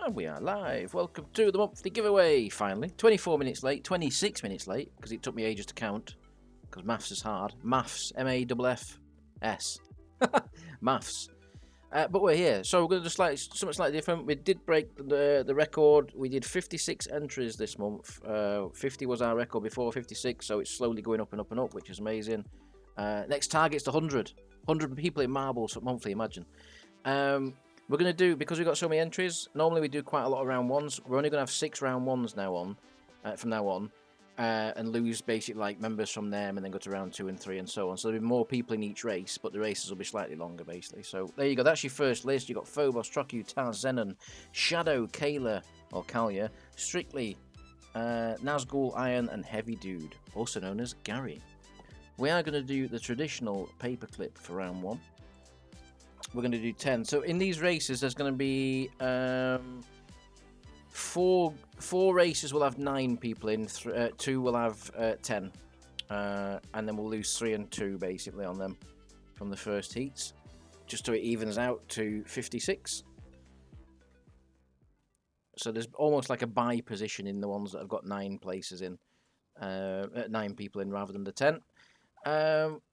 And we are live. Welcome to the monthly giveaway, finally. 24 minutes late, 26 minutes late, because it took me ages to count. Because maths is hard. Maths. M-A-F-F-S. Maths. But we're here. So we're going to do something slightly different. We did break the record. We did 56 entries this month. 50 was our record before 56, so it's slowly going up and up and up, which is amazing. Next target's to 100. 100 people in marbles monthly, imagine. We're going to do, because we've got so many entries, normally we do quite a lot of round ones. We're only going to have 6 round ones now on, from now on, and lose basically like members from them and then go to round 2 and 3 and so on. So there'll be more people in each race, but the races will be slightly longer basically. So there you go, that's your first list. You've got Phobos, Troku, Taz, Zenon, Shadow, Kayla, or Kalia, Strictly, Nazgul, Iron, and Heavy Dude, also known as Gary. We are going to do the traditional paperclip for round 1. We're going to do 10. So in these races, there's going to be four races will have 9 people in. 2 will have 10, and then we'll lose 3 and 2 basically on them from the first heats, just so it evens out to 56. So there's almost like a bye position in the ones that have got 9 places in, 9 people in rather than the 10.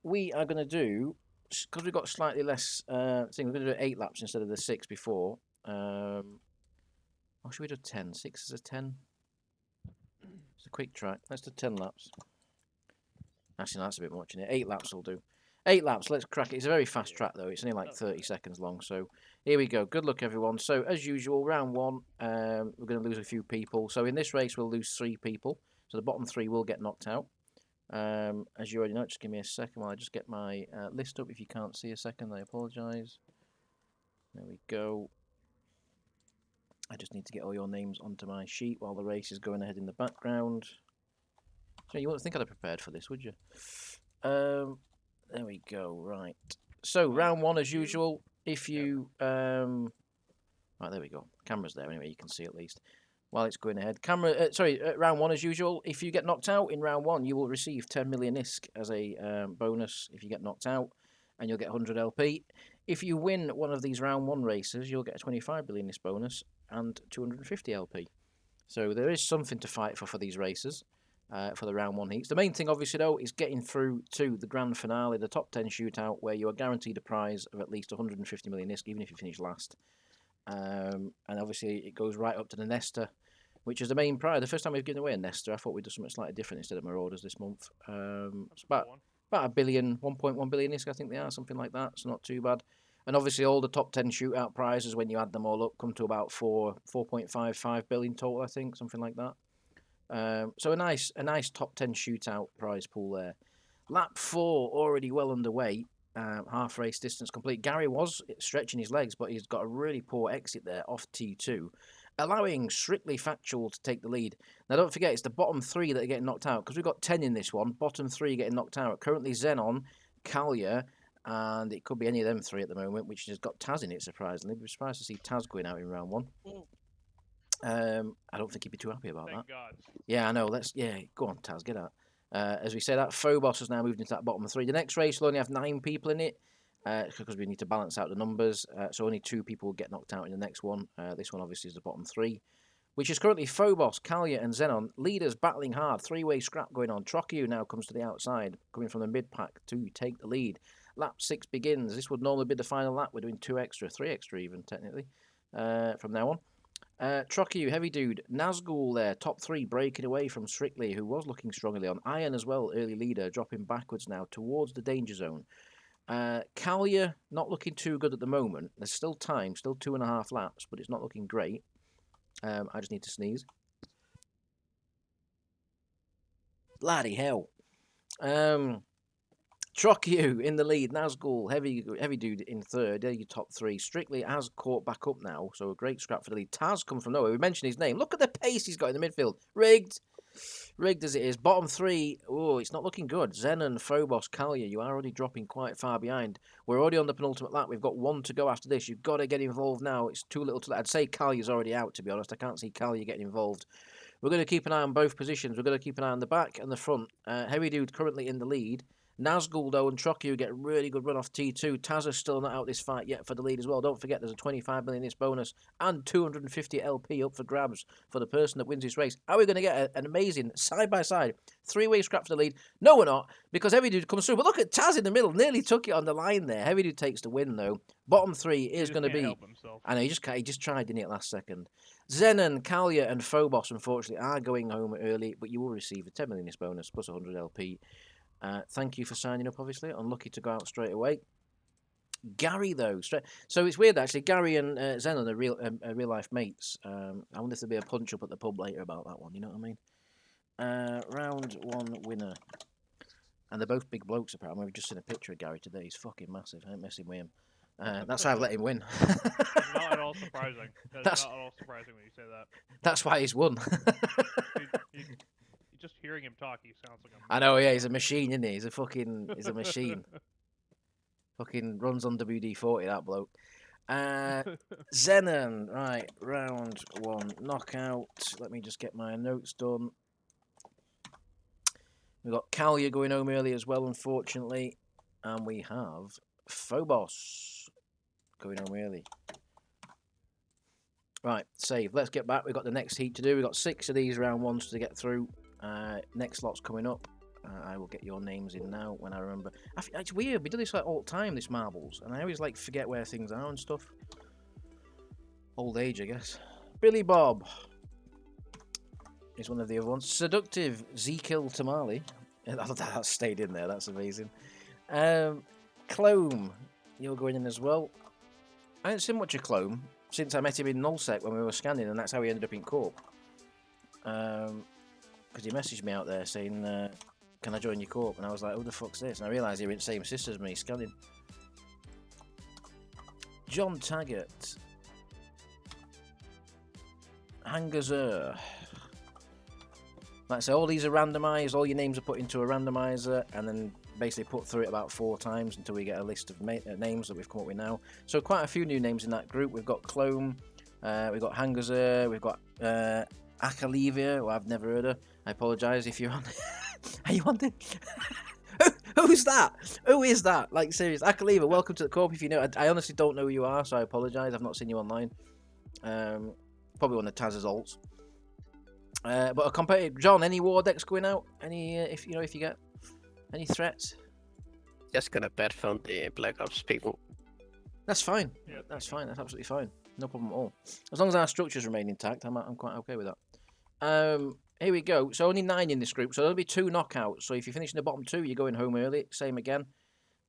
We are going to do, because we've got slightly less thing, we're going to do 8 laps instead of the 6 before. Or should we do 10? 6 is a 10? It's a quick track. Let's do 10 laps. Actually, no, that's a bit much in it. 8 laps will do. 8 laps, let's crack it. It's a very fast track, though. It's only like 30 seconds long. So here we go. Good luck, everyone. So, as usual, round 1, we're going to lose a few people. So in this race, we'll lose 3 people. So the bottom 3 will get knocked out. As you already know, just give me a second while I just get my list up. If you can't see a second, I apologise. There we go. I just need to get all your names onto my sheet while the race is going ahead in the background. So you wouldn't think I'd have prepared for this, would you? There we go. Right. So round 1, as usual. If you right, there we go. Camera's there anyway. You can see at least. While it's going ahead, round 1 as usual. If you get knocked out in round 1, you will receive 10 million ISK as a bonus if you get knocked out, and you'll get 100 LP. If you win one of these round 1 races, you'll get a 25 billion ISK bonus and 250 LP. So there is something to fight for these races, for the round 1 heats. The main thing, obviously, though, is getting through to the grand finale, the top 10 shootout, where you are guaranteed a prize of at least 150 million ISK, even if you finish last. And obviously, it goes right up to the Nesta, which is the main prize. The first time we've given away a Nesta, I thought we'd do something slightly different instead of Marauders this month. It's about a billion, 1.1 billion ISK, I think they are, something like that. So not too bad. And obviously, all the top 10 shootout prizes, when you add them all up, come to about 4.55 billion total, I think, something like that. So a nice top 10 shootout prize pool there. Lap 4 already well underway. Half race distance complete. Gary was stretching his legs, but he's got a really poor exit there off T2, allowing Strictly Factual to take the lead. Now, don't forget, it's the bottom 3 that are getting knocked out, because we've got 10 in this one. Bottom 3 getting knocked out. Currently, Zenon, Kalia, and it could be any of them 3 at the moment, which has got Taz in it, surprisingly. We're surprised to see Taz going out in round 1. I don't think he'd be too happy about that. God. Yeah, I know. Go on, Taz, get out. As we say, that Phobos has now moved into that bottom 3. The next race will only have 9 people in it, because we need to balance out the numbers. So only 2 people will get knocked out in the next one. This one obviously is the bottom 3, which is currently Phobos, Kalia, and Zenon. Leaders battling hard. 3-way scrap going on. Troku now comes to the outside, coming from the mid-pack to take the lead. Lap 6 begins. This would normally be the final lap. We're doing 2 extra, 3 extra even, technically, from now on. Troku, Heavy Dude, Nazgul there, top 3 breaking away from Strictly, who was looking strongly on. Iron as well, early leader, dropping backwards now towards the danger zone. Kalia, not looking too good at the moment. There's still time, still 2.5 laps, but it's not looking great. I just need to sneeze. Bloody hell. Troku in the lead. Nazgul, heavy Dude in 3rd. They're your top 3. Strictly has caught back up now, so a great scrap for the lead. Taz comes from nowhere. We mentioned his name. Look at the pace he's got in the midfield. Rigged as it is. Bottom 3. Oh, it's not looking good. Zenon, Phobos, Kalia, you are already dropping quite far behind. We're already on the penultimate lap. We've got 1 to go after this. You've got to get involved now. It's too little to let. I'd say Kalia's already out, to be honest. I can't see Kalia getting involved. We're going to keep an eye on both positions. We're going to keep an eye on the back and the front. Heavy Dude currently in the lead. Nazgul, though, and Trocchio get a really good run off T2. Tazza's still not out this fight yet for the lead as well. Don't forget, there's a 25 million this bonus and 250 LP up for grabs for the person that wins this race. Are we going to get an amazing side-by-side three-way scrap for the lead? No, we're not, because Heavy Dude comes through. But look at Taz in the middle, nearly took it on the line there. Heavy Dude takes the win, though. Bottom three is going to be... I know, he just tried, didn't he, at last second. Zenon, Kalia, and Phobos, unfortunately, are going home early, but you will receive a 10 million this bonus plus 100 LP. Thank you for signing up, obviously. Unlucky to go out straight away. Gary, though. So it's weird, actually. Gary and Zenon are real life mates. I wonder if there'll be a punch-up at the pub later about that one, you know what I mean? Round one winner. And they're both big blokes, apparently. We've just seen a picture of Gary today. He's fucking massive. I ain't messing with him. That's why I've let him win. Not at all surprising. That's not at all surprising when you say that. That's why he's won. Just hearing him talk, he sounds like a... I know, yeah, he's a machine, isn't he? He's a machine. Fucking runs on WD-40, that bloke. Zenon, right, round one, knockout. Let me just get my notes done. We've got Kalia going home early as well, unfortunately. And we have Phobos going home early. Right, save. Let's get back. We've got the next heat to do. We've got 6 of these round ones to get through. Next lot's coming up. I will get your names in now when I remember. It's weird. We do this like all the time, this marbles, and I always like forget where things are and stuff. Old age, I guess. Billy Bob is one of the other ones. Seductive Zekil Tamale. That stayed in there. That's amazing. Clome, you're going in as well. I haven't seen much of Clome since I met him in Nullsec when we were scanning, and that's how he ended up in Corp. Because he messaged me out there saying, can I join your corp? And I was like, who the fuck's this? And I realised he were in the same sister as me, scanning. John Taggart. Hangazer. Like I say, all these are randomised. All your names are put into a randomiser and then basically put through it about 4 times until we get a list of names that we've come up with now. So quite a few new names in that group. We've got Clome, we've got Hangazer, we've got Akalivia, who I've never heard of. I apologise if you're on. Are you on it? Who's that? Who is that? Like, serious. Akalivia, welcome to the corp. If you know, I honestly don't know who you are, so I apologise. I've not seen you online. Probably one of Taz's alts. But a competitive John, any war decks going out? Any if you get any threats? Just gonna bet from the Black Ops people. That's fine. Yeah, that's fine. That's absolutely fine. No problem at all. As long as our structures remain intact, I'm quite okay with that. Here we go. So only 9 in this group, so there'll be 2 knockouts. So if you finish in the bottom 2, you're going home early. Same again.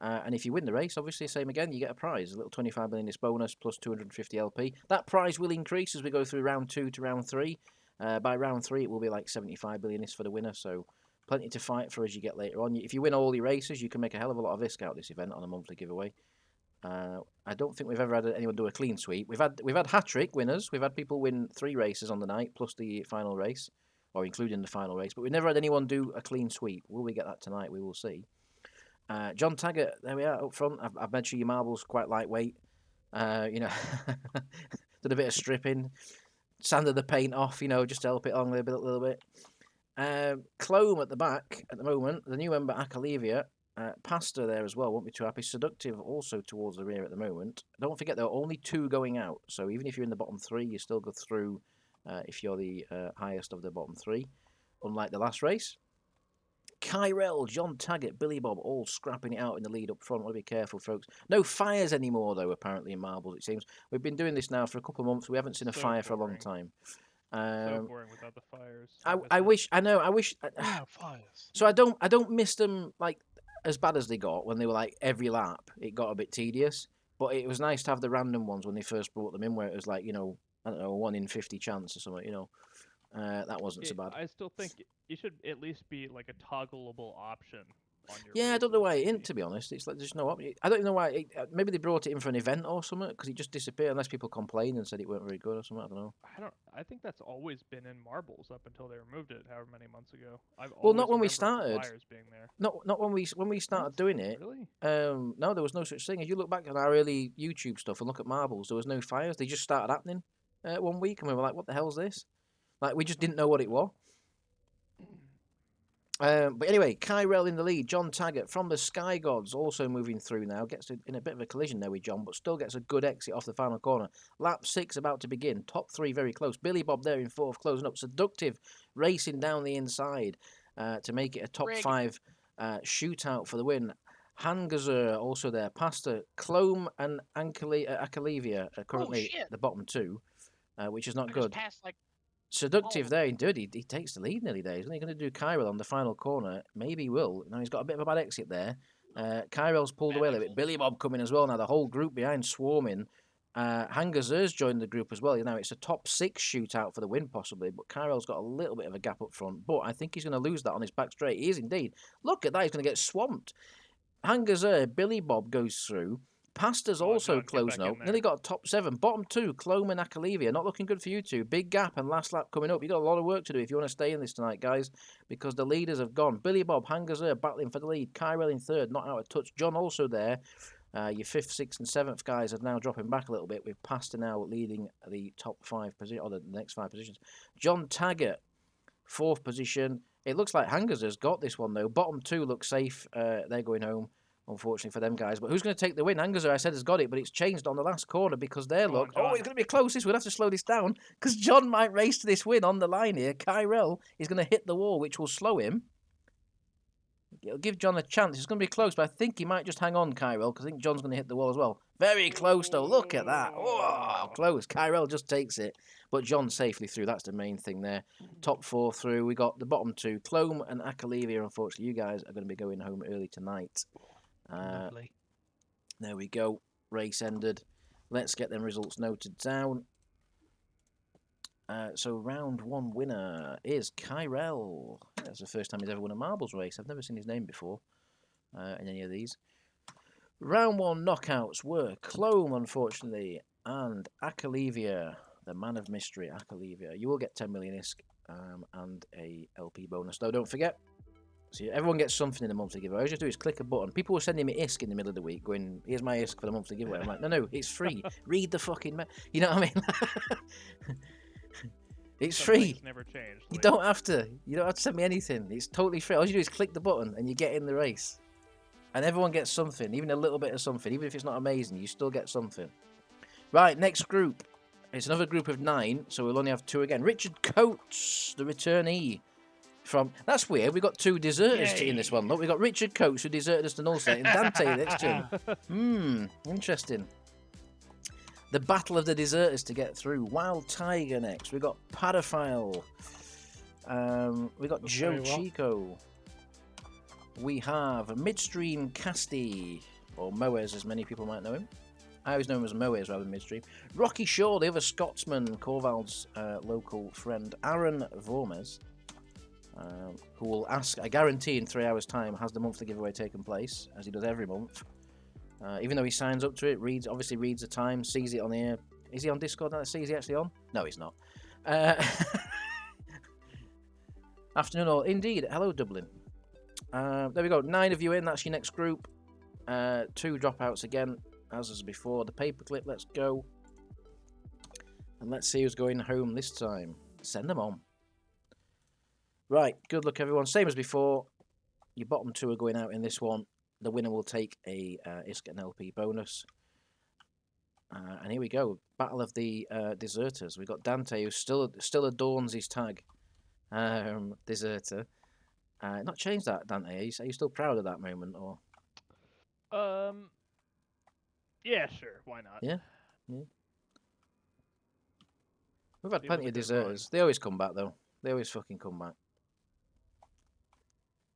And if you win the race, obviously, same again, you get a prize. A little 25 million this bonus plus 250 LP. That prize will increase as we go through round 2 to round 3. By round 3, it will be like 75 billion is for the winner. So plenty to fight for as you get later on. If you win all your races, you can make a hell of a lot of ISK out this event on a monthly giveaway. I don't think we've ever had anyone do a clean sweep. We've had hat-trick winners. We've had people win 3 races on the night plus the final race, or including the final race. But we've never had anyone do a clean sweep. Will we get that tonight? We will see. John Taggart, there we are up front. I've made sure your marbles quite lightweight. Did a bit of stripping, sanded the paint off, just to help it on a little bit. Clome at the back at the moment. The new member Akalivia. Pasta there as well, won't be too happy. Seductive also towards the rear at the moment. Don't forget there are only 2 going out, so even if you're in the bottom 3, you still go through if you're the highest of the bottom 3, unlike the last race. Kyrell, John Taggart, Billy Bob, all scrapping it out in the lead up front. Want to be careful, folks. No fires anymore, though, apparently, in marbles, it seems. We've been doing this now for a couple of months. We haven't seen a fire for a long time. So boring without the fires. I wish. Fires. So I don't miss them, like, as bad as they got when they were like every lap. It got a bit tedious, but it was nice to have the random ones when they first brought them in, where it was like, I don't know, 1 in 50 chance or something. That wasn't so bad. I still think it should at least be like a toggleable option on your. Yeah, I don't know why it isn't, to be honest. It's like there's no option. I don't know why. Maybe they brought it in for an event or something, because it just disappeared unless people complained and said it weren't very good or something. I don't know. I think that's always been in marbles up until they removed it, however many months ago. Well, not when we started. Fires being there. Not when we started doing it. Really? No, there was no such thing. If you look back on our early YouTube stuff and look at marbles, there was no fires. They just started happening 1 week, and we were like, "What the hell's this?" Like, we just didn't know what it was. But anyway, Kyrell in the lead. John Taggart from the Sky Gods also moving through now. Gets in a bit of a collision there with John, but still gets a good exit off the final corner. Lap 6 about to begin. Top 3 very close. Billy Bob there in 4th, closing up. Seductive racing down the inside to make it a top 5 shootout for the win. Hangazer also there. Pasta, Clome and Akalevia are currently the bottom 2, which is not good. Seductive there, indeed. He takes the lead nearly there. Isn't he going to do Kyrell on the final corner? Maybe he will. Now he's got a bit of a bad exit there. Kyrell's pulled away a little bit. Billy Bob coming as well. Now the whole group behind swarming. Hangazer's joined the group as well. Now it's a top 6 shootout for the win possibly, but Kyrell's got a little bit of a gap up front. But I think he's going to lose that on his back straight. He is indeed. Look at that. He's going to get swamped. Hangazer, Billy Bob goes through. Pasta's also closing up. Nearly got top 7. Bottom 2, Clome and Akalevia. Not looking good for you two. Big gap and last lap coming up. You've got a lot of work to do if you want to stay in this tonight, guys, because the leaders have gone. Billy Bob, Hangazer battling for the lead. Kyrell in 3rd, not out of touch. John also there. Your 5th, 6th and 7th guys are now dropping back a little bit, with Pasta now leading the top 5 position, or the next 5 positions. John Taggart, 4th position. It looks like Hangazer's got this one, though. Bottom 2 look safe. They're going home. Unfortunately for them guys, but who's going to take the win? Hangazer, I said, has got it, but it's changed on the last corner because it's going to be close. We'll have to slow this down because John might race to this win on the line here. Kyrell is going to hit the wall, which will slow him. It'll give John a chance. It's going to be close, but I think he might just hang on, Kyrell, because I think John's going to hit the wall as well. Very close, though. Look at that. Whoa, close. Kyrell just takes it, but John safely through. That's the main thing there. Top 4 through. We got the bottom 2, Clome and Akalevia. Unfortunately, you guys are going to be going home early tonight. There we go. Race ended. Let's get them results noted down. So round 1 winner is Kyrell. That's the first time he's ever won a marbles race. I've never seen his name before in any of these. Round 1 knockouts were Clome, unfortunately, and Akalevia, the man of mystery, Akalevia. You will get 10 million ISK and a LP bonus, though. Don't forget. So everyone gets something in the monthly giveaway. All you have to do is click a button. People were sending me ISK in the middle of the week going, here's my ISK for the monthly giveaway. I'm like, no, it's free. Read the fucking... You know what I mean? It's free. Never changed. You don't have to. You don't have to send me anything. It's totally free. All you do is click the button and you get in the race. And everyone gets something, even a little bit of something. Even if it's not amazing, you still get something. Right, next group. It's another group of 9, so we'll only have 2 again. Richard Coates, the returnee. That's weird. We got 2 deserters in this one. Look, we got Richard Coates, who deserted us to Nullset, and Dante next to him. Interesting. The battle of the deserters to get through. Wild Tiger next. We got Paraphile. We got Joe Chico. We have Midstream Casty, or Moez, as many people might know him. I always know him as Moez rather than Midstream. Rocky Shaw, the other Scotsman, Corval's local friend. Aaron Vormes. Who will ask, I guarantee in 3 hours' time, has the monthly giveaway taken place, as he does every month. Even though he signs up to it, obviously reads the time, sees it on the air. Is he on Discord now? Is he actually on? No, he's not. Afternoon all. Indeed. Hello, Dublin. There we go. 9 of you in. That's your next group. 2 dropouts again, as before. The paperclip, let's go. And let's see who's going home this time. Send them on. Right, good luck everyone. Same as before, your bottom 2 are going out in this one. The winner will take a ISK and LP bonus. And here we go, Battle of the Deserters. We've got Dante, who still adorns his tag, Deserter. Not changed that, Dante. Are you still proud of that moment, or? Yeah, sure. Why not? Yeah. We've had plenty of deserters. They always come back, though. They always fucking come back.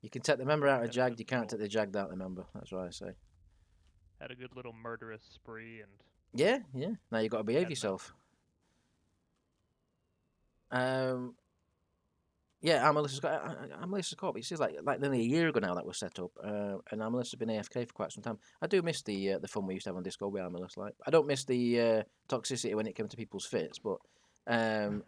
You can take the member out of Jagged, you can't take the Jagged out of the member. That's what I say. Had a good little murderous spree and... Yeah. Now you've got to behave yourself. Yeah, Amelissa's Corp. It seems like nearly a year ago now that was set up, and Amelissa's been AFK for quite some time. I do miss the fun we used to have on Discord with Amelis. Like, I don't miss the toxicity when it came to people's fits, but I do.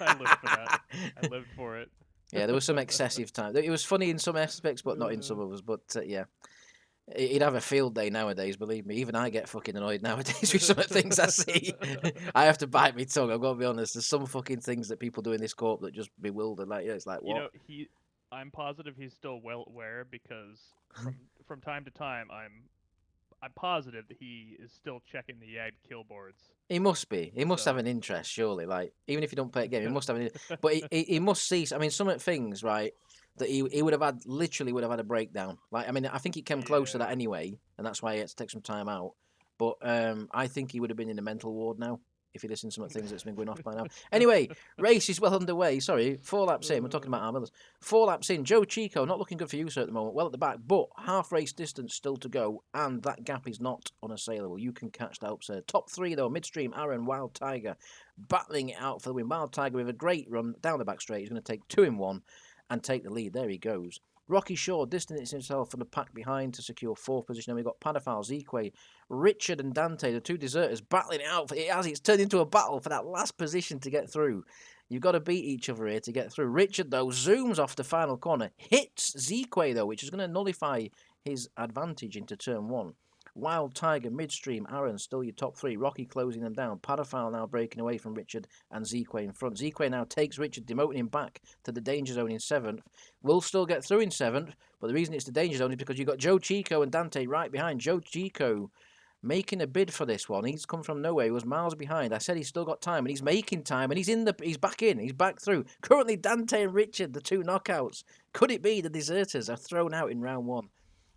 I lived for that. I lived for it. Yeah, there was some excessive time. It was funny in some aspects, but not in some others. But yeah, he'd have a field day nowadays. Believe me, even I get fucking annoyed nowadays with some of the things I see. I have to bite my tongue. I've got to be honest. There's some fucking things that people do in this corp that just bewilder. Like, yeah, it's like what? You know, I'm positive he's still well aware because from time to time I'm positive that he is still checking the Yag kill boards. He must be. He must have So- an interest, surely. Like, even if you don't play a game, he must have an. But he must see. I mean, some things, right, that he would have had literally would have had a breakdown. Like, I mean, I think he came close to Yeah. that anyway, and that's why he had to take some time out. But I think he would have been in a mental ward now if he listened to some of the things that's been going off by now. Anyway, race is well underway. Sorry, 4 laps in. We're talking about our mothers. 4 laps in. Joe Chico, not looking good for you, sir, at the moment. Well at the back, but half race distance still to go, and that gap is not unassailable. You can catch that up, sir. Top 3, though. Midstream, Aaron, Wild Tiger, battling it out for the win. Wild Tiger with a great run down the back straight. He's going to take 2 in 1 and take the lead. There he goes. Rocky Shaw distancing himself from the pack behind to secure 4th position. And we've got Padafal, Zeque, Richard and Dante, the 2 deserters, battling it out. It's turned into a battle for that last position to get through. You've got to beat each other here to get through. Richard, though, zooms off the final corner, hits Zeque, though, which is going to nullify his advantage into turn 1. Wild Tiger, Midstream, Aaron, still your top 3. Rocky closing them down. Padafal now breaking away from Richard and Zeque in front. Zeque now takes Richard, demoting him back to the danger zone in 7th. Will still get through in 7th, but the reason it's the danger zone is because you've got Joe Chico and Dante right behind. Joe Chico making a bid for this one. He's come from nowhere. He was miles behind. I said he's still got time, and he's making time, and he's back in. He's back through. Currently, Dante and Richard, the 2 knockouts. Could it be the deserters are thrown out in round 1?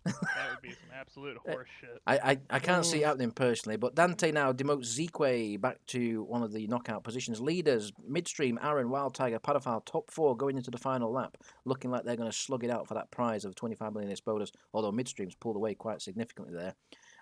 That would be some absolute horse shit. I can't see it happening personally, but Dante now demotes Zeque back to one of the knockout positions. Leaders, Midstream, Aaron, Wild Tiger, Padafal, top 4 going into the final lap, looking like they're going to slug it out for that prize of 25 million bonus, although Midstream's pulled away quite significantly there.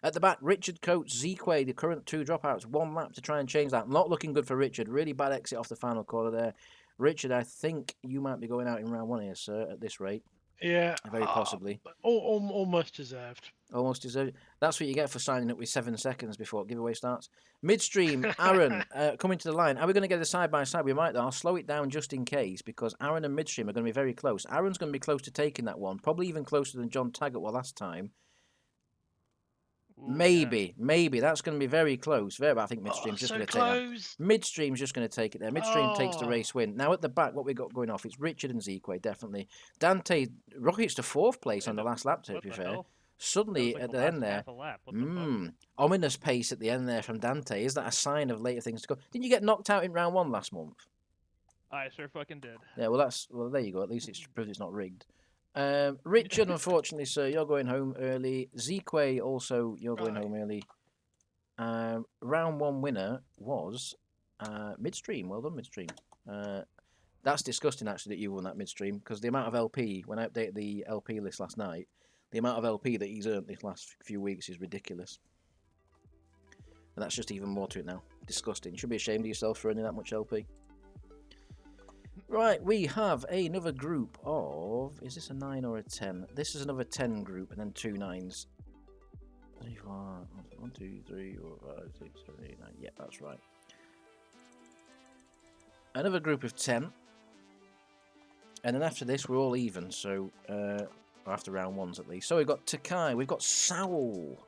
At the back, Richard Coates, Zeque, the current 2 dropouts, 1 lap to try and change that. Not looking good for Richard. Really bad exit off the final corner there. Richard, I think you might be going out in round 1 here, sir, at this rate. Yeah. Very possibly. Almost deserved. Almost deserved. That's what you get for signing up with 7 seconds before giveaway starts. Midstream, Aaron, coming to the line. Are we going to get a side-by-side? We might, though. I'll slow it down just in case, because Aaron and Midstream are going to be very close. Aaron's going to be close to taking that one, probably even closer than John Taggart was last time. Ooh, Maybe. That's going to be very close. I think Midstream's just so going to take that. close. Midstream's just going to take it there. Midstream takes the Oh. race win. Now at the back, what we got going off? It's Richard and Zeque, definitely. Dante rockets to 4th place on the last lap, to What be the fair. hell? That Suddenly, was like at the the end last there, half a lap. What the fuck? ominous pace at the end there from Dante. Is that a sign of later things to come? Didn't you get knocked out in round 1 last month? I sure fucking did. Yeah, well, there you go. At least it's proved it's not rigged. Richard, unfortunately, sir, you're going home early. Zeque, also, you're going Right. home early. Round 1 winner was Midstream. Well done, Midstream. That's disgusting, actually, that you won that Midstream, because the amount of LP, when I updated the LP list last night, the amount of LP that he's earned this last few weeks is ridiculous. And that's just even more to it now. Disgusting. You should be ashamed of yourself for earning that much LP. Right, we have another group of... Is this a 9 or a 10? This is another 10 group, and then 2 9s. 3, 4, 1, 2, 3, 4, 5, 6, 7, 8, 9. Yeah, that's right. Another group of 10. And then after this, we're all even, so... after round 1s at least. So we've got Takai, we've got Sowl.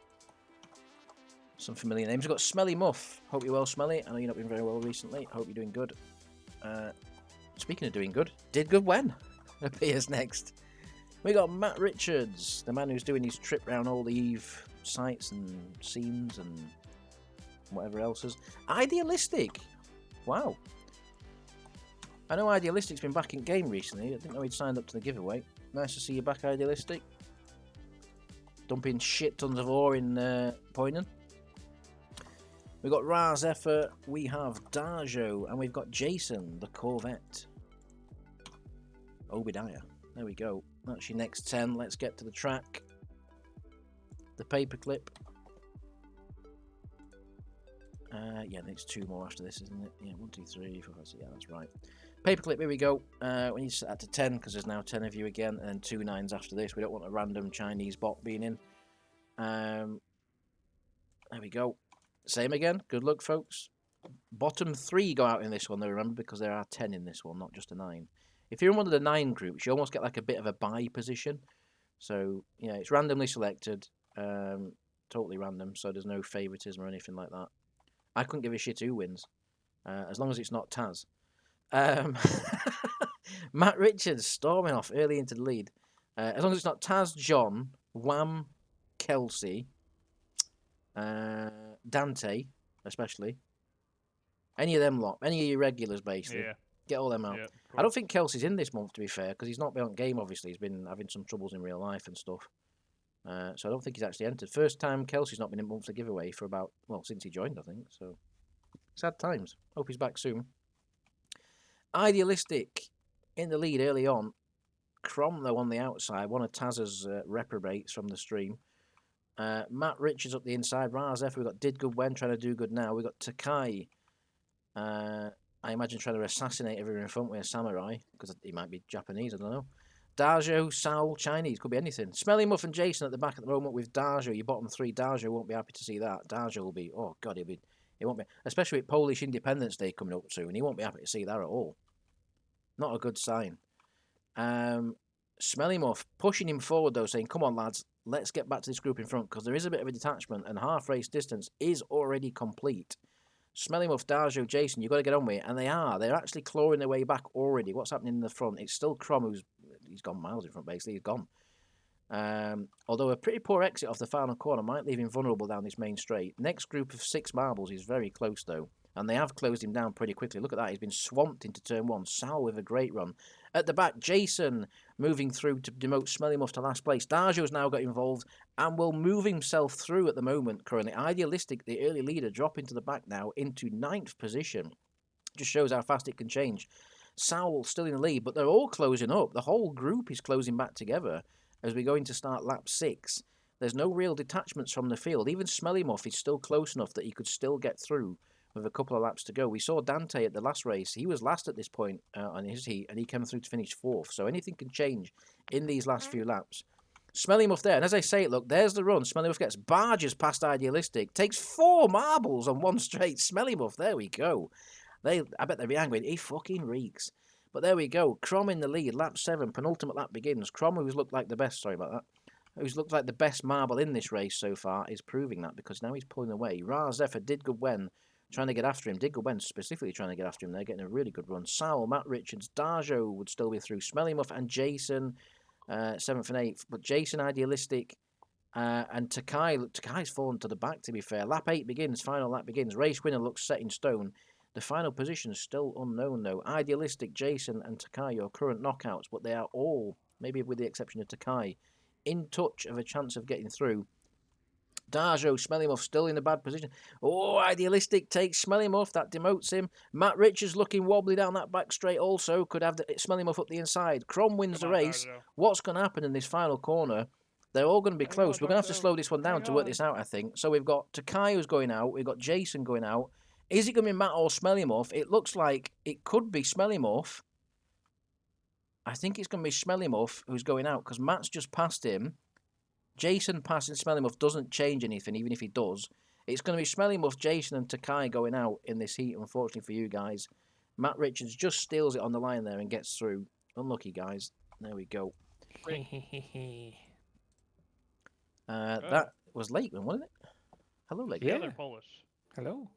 Some familiar names. We've got Smelly Muff. Hope you're well, Smelly. I know you've not been very well recently. Hope you're doing good. Speaking of doing good, did good when? Appears next. We got Matt Richards, the man who's doing his trip round all the Eve sites and scenes and whatever else is. Idealistic. Wow. I know Idealistic's been back in game recently. I didn't know he'd signed up to the giveaway. Nice to see you back, Idealistic. Dumping shit tons of ore in Poinan. We've got Raz Effort, we have Darjo, and we've got Jason, the Corvette. Obadiah. There we go. That's your next 10. Let's get to the track. The paperclip. Yeah, there's 2 more after this, isn't it? Yeah, 1, 2, 3, 4, 5, 6. Yeah, that's right. Paperclip, here we go. We need to set that to 10 because there's now 10 of you again, and then 2 9s after this. We don't want a random Chinese bot being in. There we go. Same again. Good luck, folks. Bottom 3 go out in this one, though, remember, because there are 10 in this one, not just a 9. If you're in one of the 9 groups, you almost get like a bit of a buy position. So, yeah, it's randomly selected. Totally random, so there's no favoritism or anything like that. I couldn't give a shit who wins, as long as it's not Taz. Matt Richards storming off early into the lead. As long as it's not Taz, John, Wham, Kelsey, Dante, especially. Any of them lot, any of your regulars, basically. Yeah. Get all them out. Yeah. I don't think Kelsey's in this month, to be fair, because he's not been on game, obviously. He's been having some troubles in real life and stuff. So I don't think he's actually entered. First time Kelsey's not been in monthly giveaway for about, well, since he joined, I think. So sad times. Hope he's back soon. Idealistic in the lead early on. Crom, though, on the outside. One of Taz's reprobates from the stream. Matt Richards up the inside. Razef, we've got Did Good When trying to do good now. We've got Takai. I imagine trying to assassinate everyone in front with a samurai, because he might be Japanese, I don't know. Dajo, Saul, Chinese, could be anything. Smelly Muff and Jason at the back at the moment with Dajo, your bottom three. Dajo won't be happy to see that. Dajo will be, oh God, he won't be, especially with Polish Independence Day coming up soon, he won't be happy to see that at all. Not a good sign. Smelly Muff pushing him forward though, saying, come on lads, let's get back to this group in front, because there is a bit of a detachment and half race distance is already complete. Smelly Muff, Dajo, Jason, you've got to get on with it. And they are. They're actually clawing their way back already. What's happening in the front? It's still Crom he's gone miles in front, basically. He's gone. Although a pretty poor exit off the final corner might leave him vulnerable down this main straight. Next group of 6 marbles is very close, though. And they have closed him down pretty quickly. Look at that. He's been swamped into turn 1. Sal with a great run. At the back, Jason moving through to demote Smelly Muff to last place. Dajo's now got involved and will move himself through at the moment currently. Idealistic, the early leader, dropping to the back now into 9th position. Just shows how fast it can change. Sal still in the lead, but they're all closing up. The whole group is closing back together as we go into start lap 6. There's no real detachments from the field. Even Smelly Muff is still close enough that he could still get through with a couple of laps to go. We saw Dante at the last race. He was last at this point on his heat, and he came through to finish 4th. So anything can change in these last few laps. Smelly Muff there, and as I say, look, there's the run. Smelly Muff gets barges past Idealistic, takes 4 marbles on one straight. Smelly Muff, there we go. I bet they'll be angry. He fucking reeks. But there we go. Crom in the lead, lap 7, penultimate lap begins. Crom, who's looked like the best, sorry about that, who's looked like the best marble in this race so far, is proving that because now he's pulling away. Raz Zephyr did good when trying to get after him. Did good when specifically trying to get after him. They're getting a really good run. Sal, Matt Richards, Dajo would still be through. Smelly Muff and Jason, 7th and 8th. But Jason, Idealistic, and Takai. Takai's fallen to the back, to be fair. Lap 8 begins, final lap begins. Race winner looks set in stone. The final position is still unknown, though. Idealistic, Jason, and Takai are current knockouts, but they are all, maybe with the exception of Takai, in touch of a chance of getting through. Dajo, Smelly Muff still in a bad position. Oh, Idealistic takes Smelly Muff. That demotes him. Matt Richards looking wobbly down that back straight also. Could have the Smelly Muff up the inside. Crom wins the race. Dajo. What's going to happen in this final corner? They're all going to be close. We're going to have to slow this one down to work this out, I think. So we've got Takai who's going out. We've got Jason going out. Is it going to be Matt or Smelly Muff? It looks like it could be Smelly Muff. I think it's going to be Smelly Muff who's going out because Matt's just passed him. Jason passing Smelly Muff doesn't change anything, even if he does. It's going to be Smelly Muff, Jason, and Takai going out in this heat, unfortunately for you guys. Matt Richards just steals it on the line there and gets through. Unlucky, guys. There we go. That was Lakeman, wasn't it? Hello, Lakeman. Yeah, Yeah. they're Polish. Hello.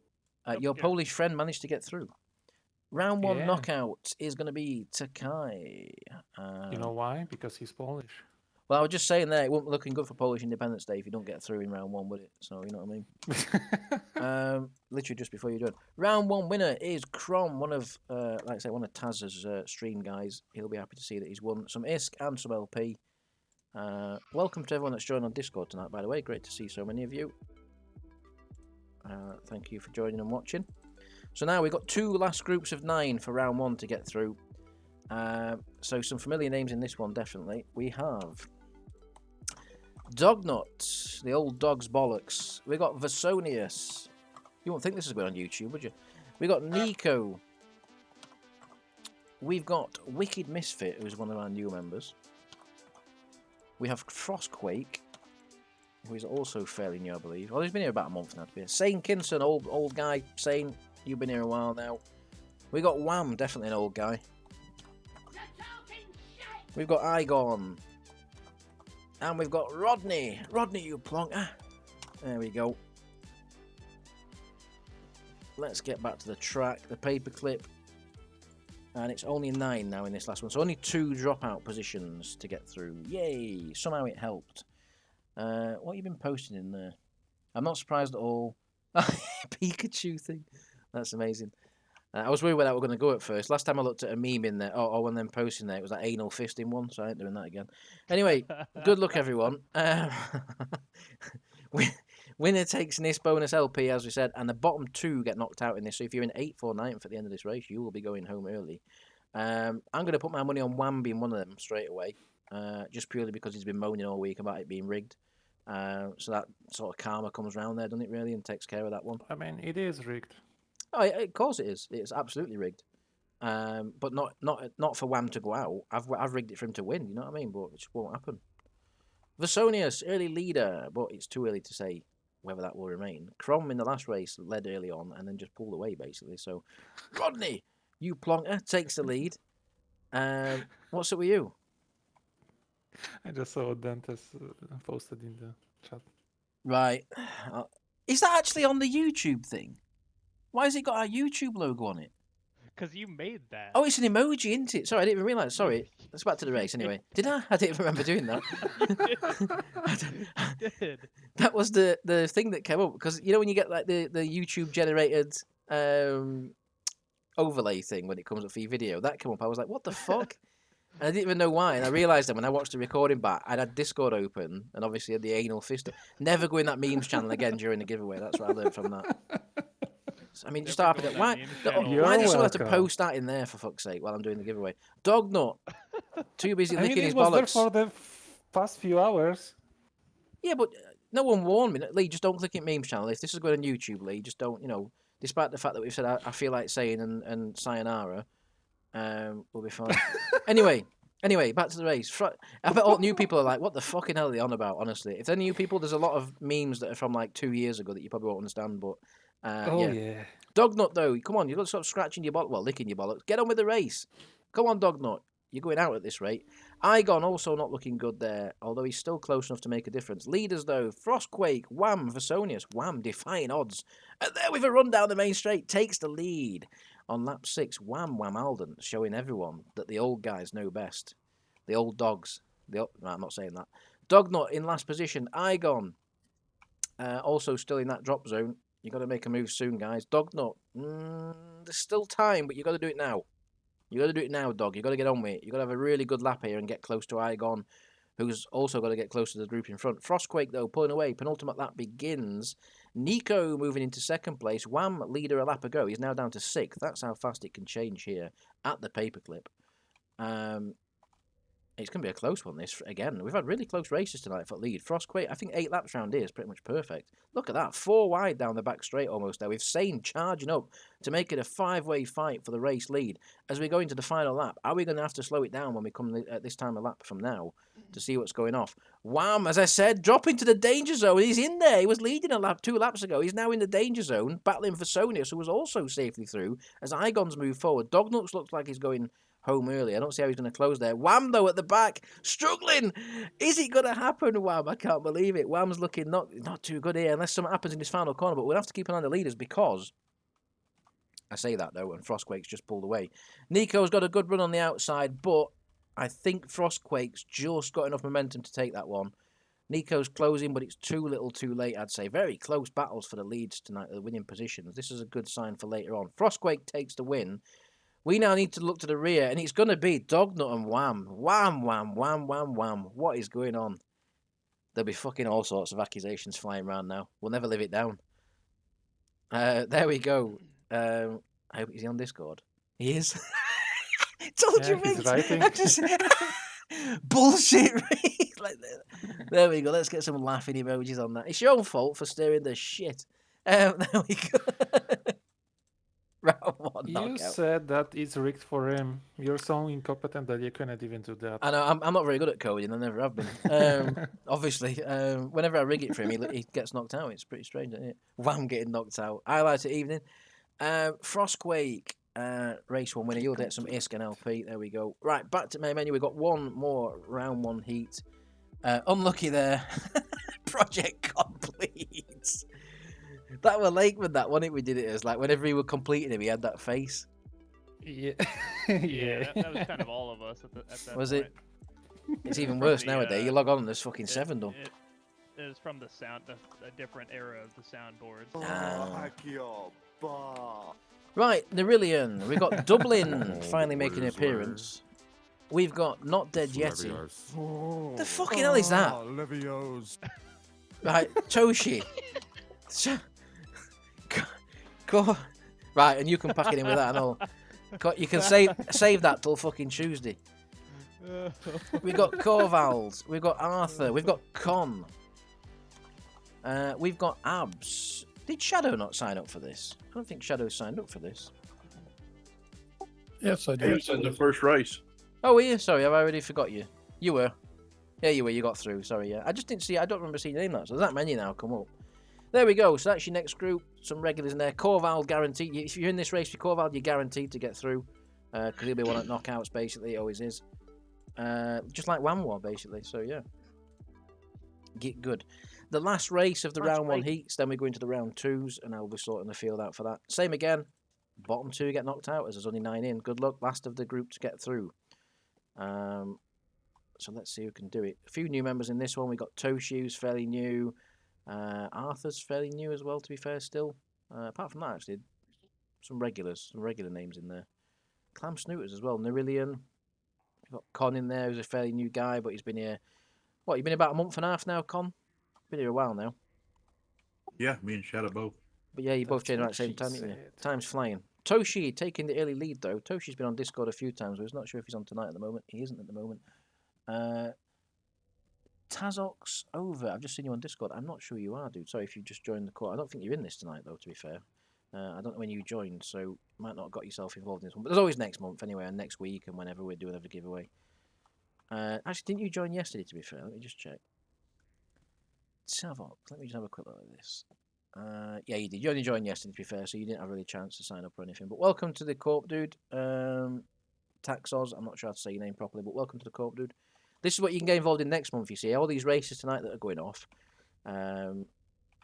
Your yeah. Polish friend managed to get through. Round 1 Yeah. knockout is going to be Takai. You know why? Because he's Polish. Well, I was just saying there, it won't be looking good for Polish Independence Day if you don't get through in round 1, would it? So, you know what I mean? Literally just before you're done. Round 1 winner is Crom, one of, like I say, one of Taz's stream guys. He'll be happy to see that he's won some ISK and some LP. Welcome to everyone that's joined on Discord tonight, by the way. Great to see so many of you. Thank you for joining and watching. So now we've got 2 last groups of 9 for round 1 to get through. So some familiar names in this one, definitely. We have Dognut, the old dog's bollocks. We got Vasonius. You won't think this is going on YouTube, would you? We got Nico. We've got Wicked Misfit, who's one of our new members. We have Frostquake, who is also fairly new, I believe. Well, he's been here about a month now. To be Sane Kinson, old guy. Sane, you've been here a while now. We got Wham, definitely an old guy. We've got Igon. And we've got Rodney. Rodney, you plonker. There we go. Let's get back to the track. The paperclip. And it's only 9 now in this last one. So only 2 dropout positions to get through. Yay! Somehow it helped. What have you been posting in there? I'm not surprised at all. Pikachu thing. That's amazing. I was worried where that were going to go at first. Last time I looked at a meme in there, or one of them posting there, it was that anal fisting one, so I ain't doing that again. Anyway, good luck, everyone. Winner takes this bonus LP, as we said, and the bottom 2 get knocked out in this. So if you're in 8th or 9th at the end of this race, you will be going home early. I'm going to put my money on Wham being one of them straight away, just purely because he's been moaning all week about it being rigged. So that sort of karma comes round there, doesn't it, really, and takes care of that one. I mean, it is rigged. Oh, of course it is. It's absolutely rigged. But not for Wham to go out. I've rigged it for him to win. You know what I mean? But it just won't happen. Versonius, early leader, but it's too early to say whether that will remain. Crom in the last race led early on and then just pulled away basically. So Rodney, you plonker, takes the lead. What's up with you? I just saw Dantes posted in the chat. Right. Is that actually on the YouTube thing? Why has it got our YouTube logo on it? Because you made that. Oh, it's an emoji, isn't it? Sorry, I didn't even realise. Sorry. Let's back to the race anyway. Did I? I didn't remember doing that. You did. That was the thing that came up. Because, you know, when you get like the YouTube generated overlay thing when it comes up for your video, that came up. I was like, what the fuck? And I didn't even know why. And I realised that when I watched the recording back, I'd had Discord open and obviously had the anal fist. Never go in that memes channel again during the giveaway. That's what I learned from that. I mean, just Never start go why? in that meme channel. Why You're does someone have to welcome. post that in there for fuck's sake while I'm doing the giveaway? Dognut, too busy I mean, licking it his was there bollocks. for the past few hours. Yeah, but no one warned me. Lee, just don't click it memes channel. If this is going on YouTube, Lee, just don't. You know, despite the fact that we've said I feel like saying and sayonara, we'll be fine. Anyway, back to the race. I bet all new people are like, what the fucking hell are they on about? Honestly, if they're new people, there's a lot of memes that are from like 2 years ago that you probably won't understand. But Yeah. Dognut, though, come on, you've got to stop scratching your bollocks, well, licking your bollocks. Get on with the race. Come on, Dognut. You're going out at this rate. Igon also not looking good there, although he's still close enough to make a difference. Leaders, though, Frostquake, Wham, Versonius, Wham, defying odds. And there with a run down the main straight, takes the lead. On lap 6, Wham Alden, showing everyone that the old guys know best. The old dogs. No, I'm not saying that. Dognut in last position. Igon, also still in that drop zone. You got to make a move soon, guys. Dognut, there's still time, but you got to do it now. You got to do it now, Dog. You got to get on with it. You got to have a really good lap here and get close to Igon, who's also got to get close to the group in front. Frostquake, though, pulling away. Penultimate lap begins. Nico moving into second place. Wham, leader a lap ago. He's now down to 6th. That's how fast it can change here at the paperclip. It's going to be a close one, this, again. We've had really close races tonight for lead. Frostquake, I think 8 laps round here is pretty much perfect. Look at that, 4 wide down the back straight almost there. With Sane charging up to make it a 5-way fight for the race lead. As we go into the final lap, are we going to have to slow it down when we come at this time of lap from now to see what's going off? Wham, as I said, drop into the danger zone. He's in there. He was leading a lap 2 laps ago. He's now in the danger zone, battling for Versonius, who was also safely through as Igon's move forward. Dognuts looks like he's going home early. I don't see how he's going to close there. Wham, though, at the back, struggling. Is it going to happen, Wham? I can't believe it. Wham's looking not too good here, unless something happens in this final corner, but we'll have to keep an eye on the leaders because, I say that, though, and Frostquake's just pulled away. Nico's got a good run on the outside, but I think Frostquake's just got enough momentum to take that one. Nico's closing, but it's too little too late, I'd say. Very close battles for the leads tonight, the winning positions. This is a good sign for later on. Frostquake takes the win. We now need to look to the rear, and it's going to be Dognut and Wham. Wham, wham, wham, wham, wham. What is going on? There'll be fucking all sorts of accusations flying around now. We'll never live it down. There we go. I hope he's on Discord. He is. Told Yeah, you, he's mate. writing. I'm just... Bullshit, Ray. Like, there we go. Let's get some laughing emojis on that. It's your own fault for stirring the shit. There we go. Round 1 You knockout. said that it's rigged for him. You're so incompetent that you cannot even do that. I know, I'm not very good at coding. I never have been. Obviously, whenever I rig it for him, he gets knocked out. It's pretty strange, isn't it? Wham getting knocked out. Highlight of evening. Frostquake, race 1 winner. You'll get some ISK and LP. There we go. Right, back to main menu. We've got one more round 1 heat. Unlucky there. Project complete. That was Lakeman, that one. We did it as like whenever he was completing him, he had that face. Yeah. Yeah, that was kind of all of us at that Was point. it? It's even From worse the, nowadays. You log on and there's fucking It, 7 done. it is from the sound, a different era of the soundboards. Ah. Oh, Right, Nerillion. We've got Dublin Oh, finally the making an Warriors appearance. We've got Not Dead Yeti. Flaviars. The fucking hell is that? Levios. Right, Toshi. Go. Right, and you can pack it in with that and all. You can save that till fucking Tuesday. We've got Corvald. We've got Arthur. We've got Con. We've got Abs. Did Shadow not sign up for this? I don't think Shadow signed up for this. Yes, I He do. was in the first race. Oh, were you? Sorry, have I already forgot you? You were. Yeah, you were. You got through. Sorry, yeah. I just didn't see. I don't remember seeing your name that. So there's that many now. Come up. There we go. So that's your next group. Some regulars in there. Corval guaranteed. If you're in this race for Corval, you're guaranteed to get through. Because he'll be one at knockouts, basically. It always is. Just like Wanwar, basically. So yeah. Get good. The last race of the round 1 heats. Then we go into the round 2s, and I'll be sorting the field out for that. Same again. Bottom 2 get knocked out, as there's only 9 in. Good luck. Last of the group to get through. So let's see who can do it. A few new members in this one. We got Toshi, who's fairly new. Arthur's fairly new as well, to be fair, still. Apart from that, actually, some regular names in there. Clam Snooters as well. Nerillion. We've got Con in there, who's a fairly new guy, but he's been here. What, you've been about a month and a half now, Con? Been here a while now. Yeah, me and Shadow both. But yeah, you both That's changed what at the same she time, didn't you? said. Time's flying. Toshi taking the early lead, though. Toshi's been on Discord a few times, but he's not sure if he's on tonight at the moment. He isn't at the moment. Tazox over. I've just seen you on Discord. I'm not sure you are, dude. Sorry if you just joined the call. I don't think you're in this tonight, though, to be fair. I don't know when you joined, so you might not have got yourself involved in this one. But there's always next month, anyway, and next week, and whenever we're doing a giveaway. Actually, didn't you join yesterday, to be fair? Let me just check. Tazox. Let me just have a quick look at this. Yeah, you did. You only joined yesterday, to be fair, so you didn't have really a chance to sign up or anything. But welcome to the Corp, dude. Taxos. I'm not sure how to say your name properly, but welcome to the Corp, dude. This is what you can get involved in next month, you see. All these races tonight that are going off.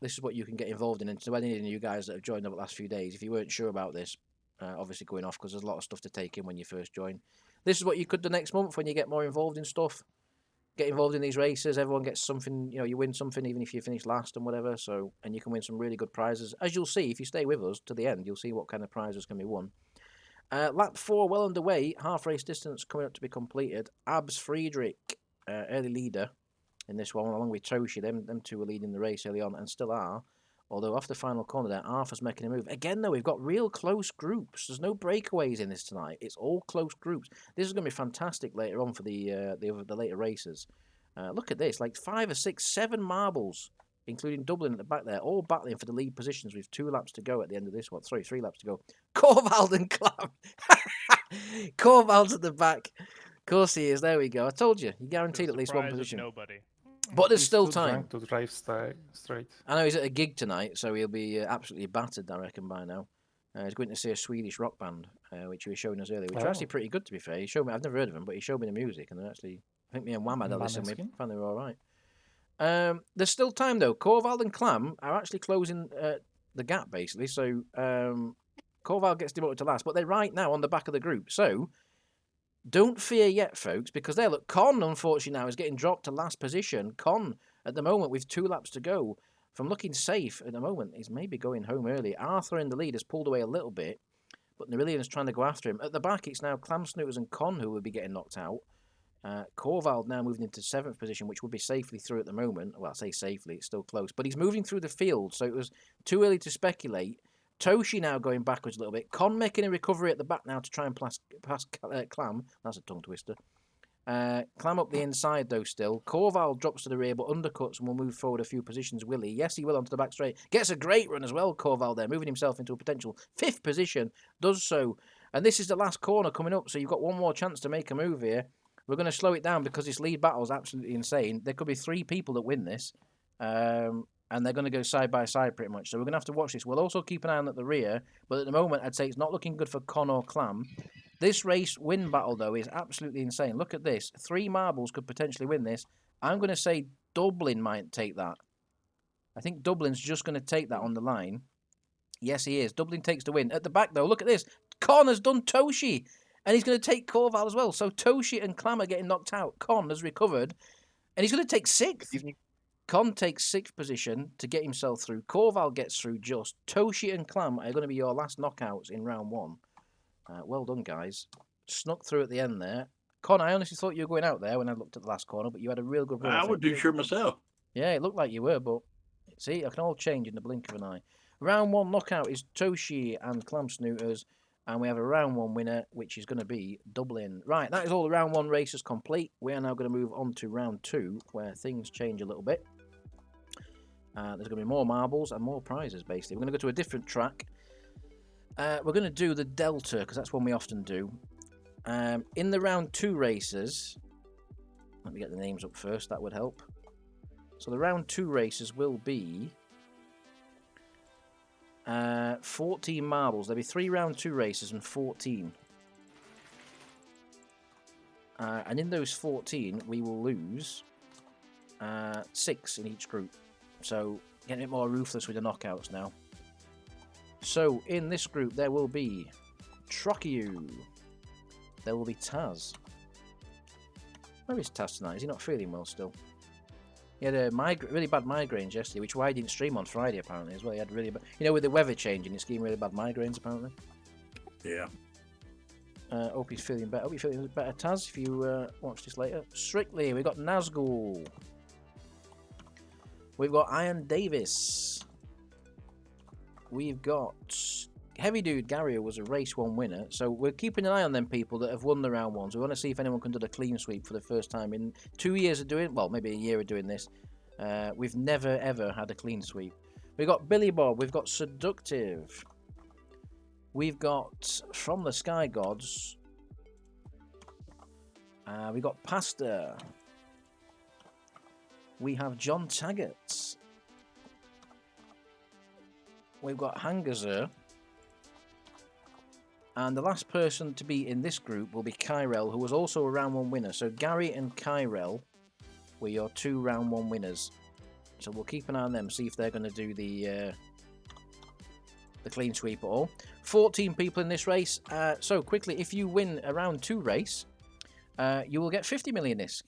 This is what you can get involved in. And to any of you guys that have joined over the last few days, if you weren't sure about this, obviously going off because there's a lot of stuff to take in when you first join. This is what you could do next month when you get more involved in stuff. Get involved in these races. Everyone gets something, you win something even if you finish last and whatever. So, and you can win some really good prizes. As you'll see, if you stay with us to the end, you'll see what kind of prizes can be won. Lap 4 well underway. Half race distance coming up to be completed. Abs Friedrich, early leader in this one, along with Toshi. Them two were leading the race early on and still are. Although off the final corner there, Arthur's making a move. Again, though, we've got real close groups. There's no breakaways in this tonight. It's all close groups. This is going to be fantastic later on for the later races. Look at this, like 5 or 6, 7 marbles, including Dublin at the back there, all battling for the lead positions with 2 laps to go at the end of this one. Sorry, 3 laps to go. Corvald and Clam. Corvald's at the back. Of course he is. There we go. I told you. You're guaranteed at least one Surprise of position. Nobody. But there's He's still too time. drunk to drive straight. I know he's at a gig tonight, so he'll be absolutely battered, I reckon, by now. He's going to see a Swedish rock band, which he was showing us earlier, which are actually Oh. pretty good, to be fair. He showed me. I've never heard of them, but he showed me the music, and they're actually. I think me and Wham had a listen. We Maneskin? found they were all right. There's still time though. Corval and Clam are actually closing the gap basically. So Corval gets demoted to last, but they're right now on the back of the group. So don't fear yet, folks, because there, look, Con unfortunately now is getting dropped to last position. Con at the moment with 2 laps to go, from looking safe at the moment, is maybe going home early. Arthur in the lead has pulled away a little bit, but Nerillion is trying to go after him. At the back, it's now Clam Snooters and Con who will be getting knocked out. Corvald now moving into 7th position, which would be safely through at the moment. Well, I say safely, it's still close. But he's moving through the field, so it was too early to speculate. Toshi now going backwards a little bit. Con making a recovery at the back now to try and pass Clam. That's a tongue twister. Clam up the inside, though, still. Corval drops to the rear, but undercuts and will move forward a few positions. Will he? Yes, he will onto the back straight. Gets a great run as well, Corval there, moving himself into a potential 5th position. Does so. And this is the last corner coming up, so you've got one more chance to make a move here. We're going to slow it down because this lead battle is absolutely insane. There could be 3 people that win this, and they're going to go side by side pretty much. So we're going to have to watch this. We'll also keep an eye on at the rear, but at the moment, I'd say it's not looking good for Con or Clam. This race win battle, though, is absolutely insane. Look at this. 3 marbles could potentially win this. I'm going to say Dublin might take that. I think Dublin's just going to take that on the line. Yes, he is. Dublin takes the win. At the back, though, look at this. Con has done Toshi, and he's going to take Corval as well. So Toshi and Clam are getting knocked out. Con has recovered, and he's going to take 6th. Evening. Con takes 6th position to get himself through. Corval gets through just. Toshi and Clam are going to be your last knockouts in round 1. Well done, guys. Snuck through at the end there. Con, I honestly thought you were going out there when I looked at the last corner, but you had a real good run. I think. would do sure myself. Yeah, it looked like you were, but see, I can all change in the blink of an eye. Round 1 knockout is Toshi and Clam Snooters, and we have a round 1 winner, which is going to be Dublin. Right, that is all the round 1 races complete. We are now going to move on to round 2, where things change a little bit. There's going to be more marbles and more prizes, basically. We're going to go to a different track. We're going to do the Delta, because that's one we often do. In the round 2 races, let me get the names up first, that would help. So the round 2 races will be 14 marbles. There'll be 3 round 2 races and 14. And in those 14, we will lose 6 in each group. So getting a bit more ruthless with the knockouts now. So in this group, there will be Trockiu. There will be Taz. Where is Taz tonight? Is he not feeling well still? He had a really bad migraines yesterday, which is why he didn't stream on Friday apparently as well. He had really bad, with the weather changing, it's giving really bad migraines apparently. Yeah. Hope he's feeling better. Hope you're feeling better, Taz, if you watch this later. Strictly, we've got Nazgul. We've got Iron Davis. We've got Heavy Dude Gary, who was a race 1 winner. So we're keeping an eye on them people that have won the round 1s. We want to see if anyone can do the clean sweep for the first time in 2 years of doing, well, maybe a year of doing this. We've never ever had a clean sweep. We've got Billy Bob. We've got Seductive. We've got From the Sky Gods. We've got Pastor. We have John Taggart. We've got Hangazer. And the last person to be in this group will be Kyrell, who was also a round 1 winner. So Gary and Kyrell were your 2 round 1 winners. So we'll keep an eye on them, see if they're going to do the clean sweep at all. 14 people in this race. So quickly, if you win a round 2 race, you will get 50 million ISK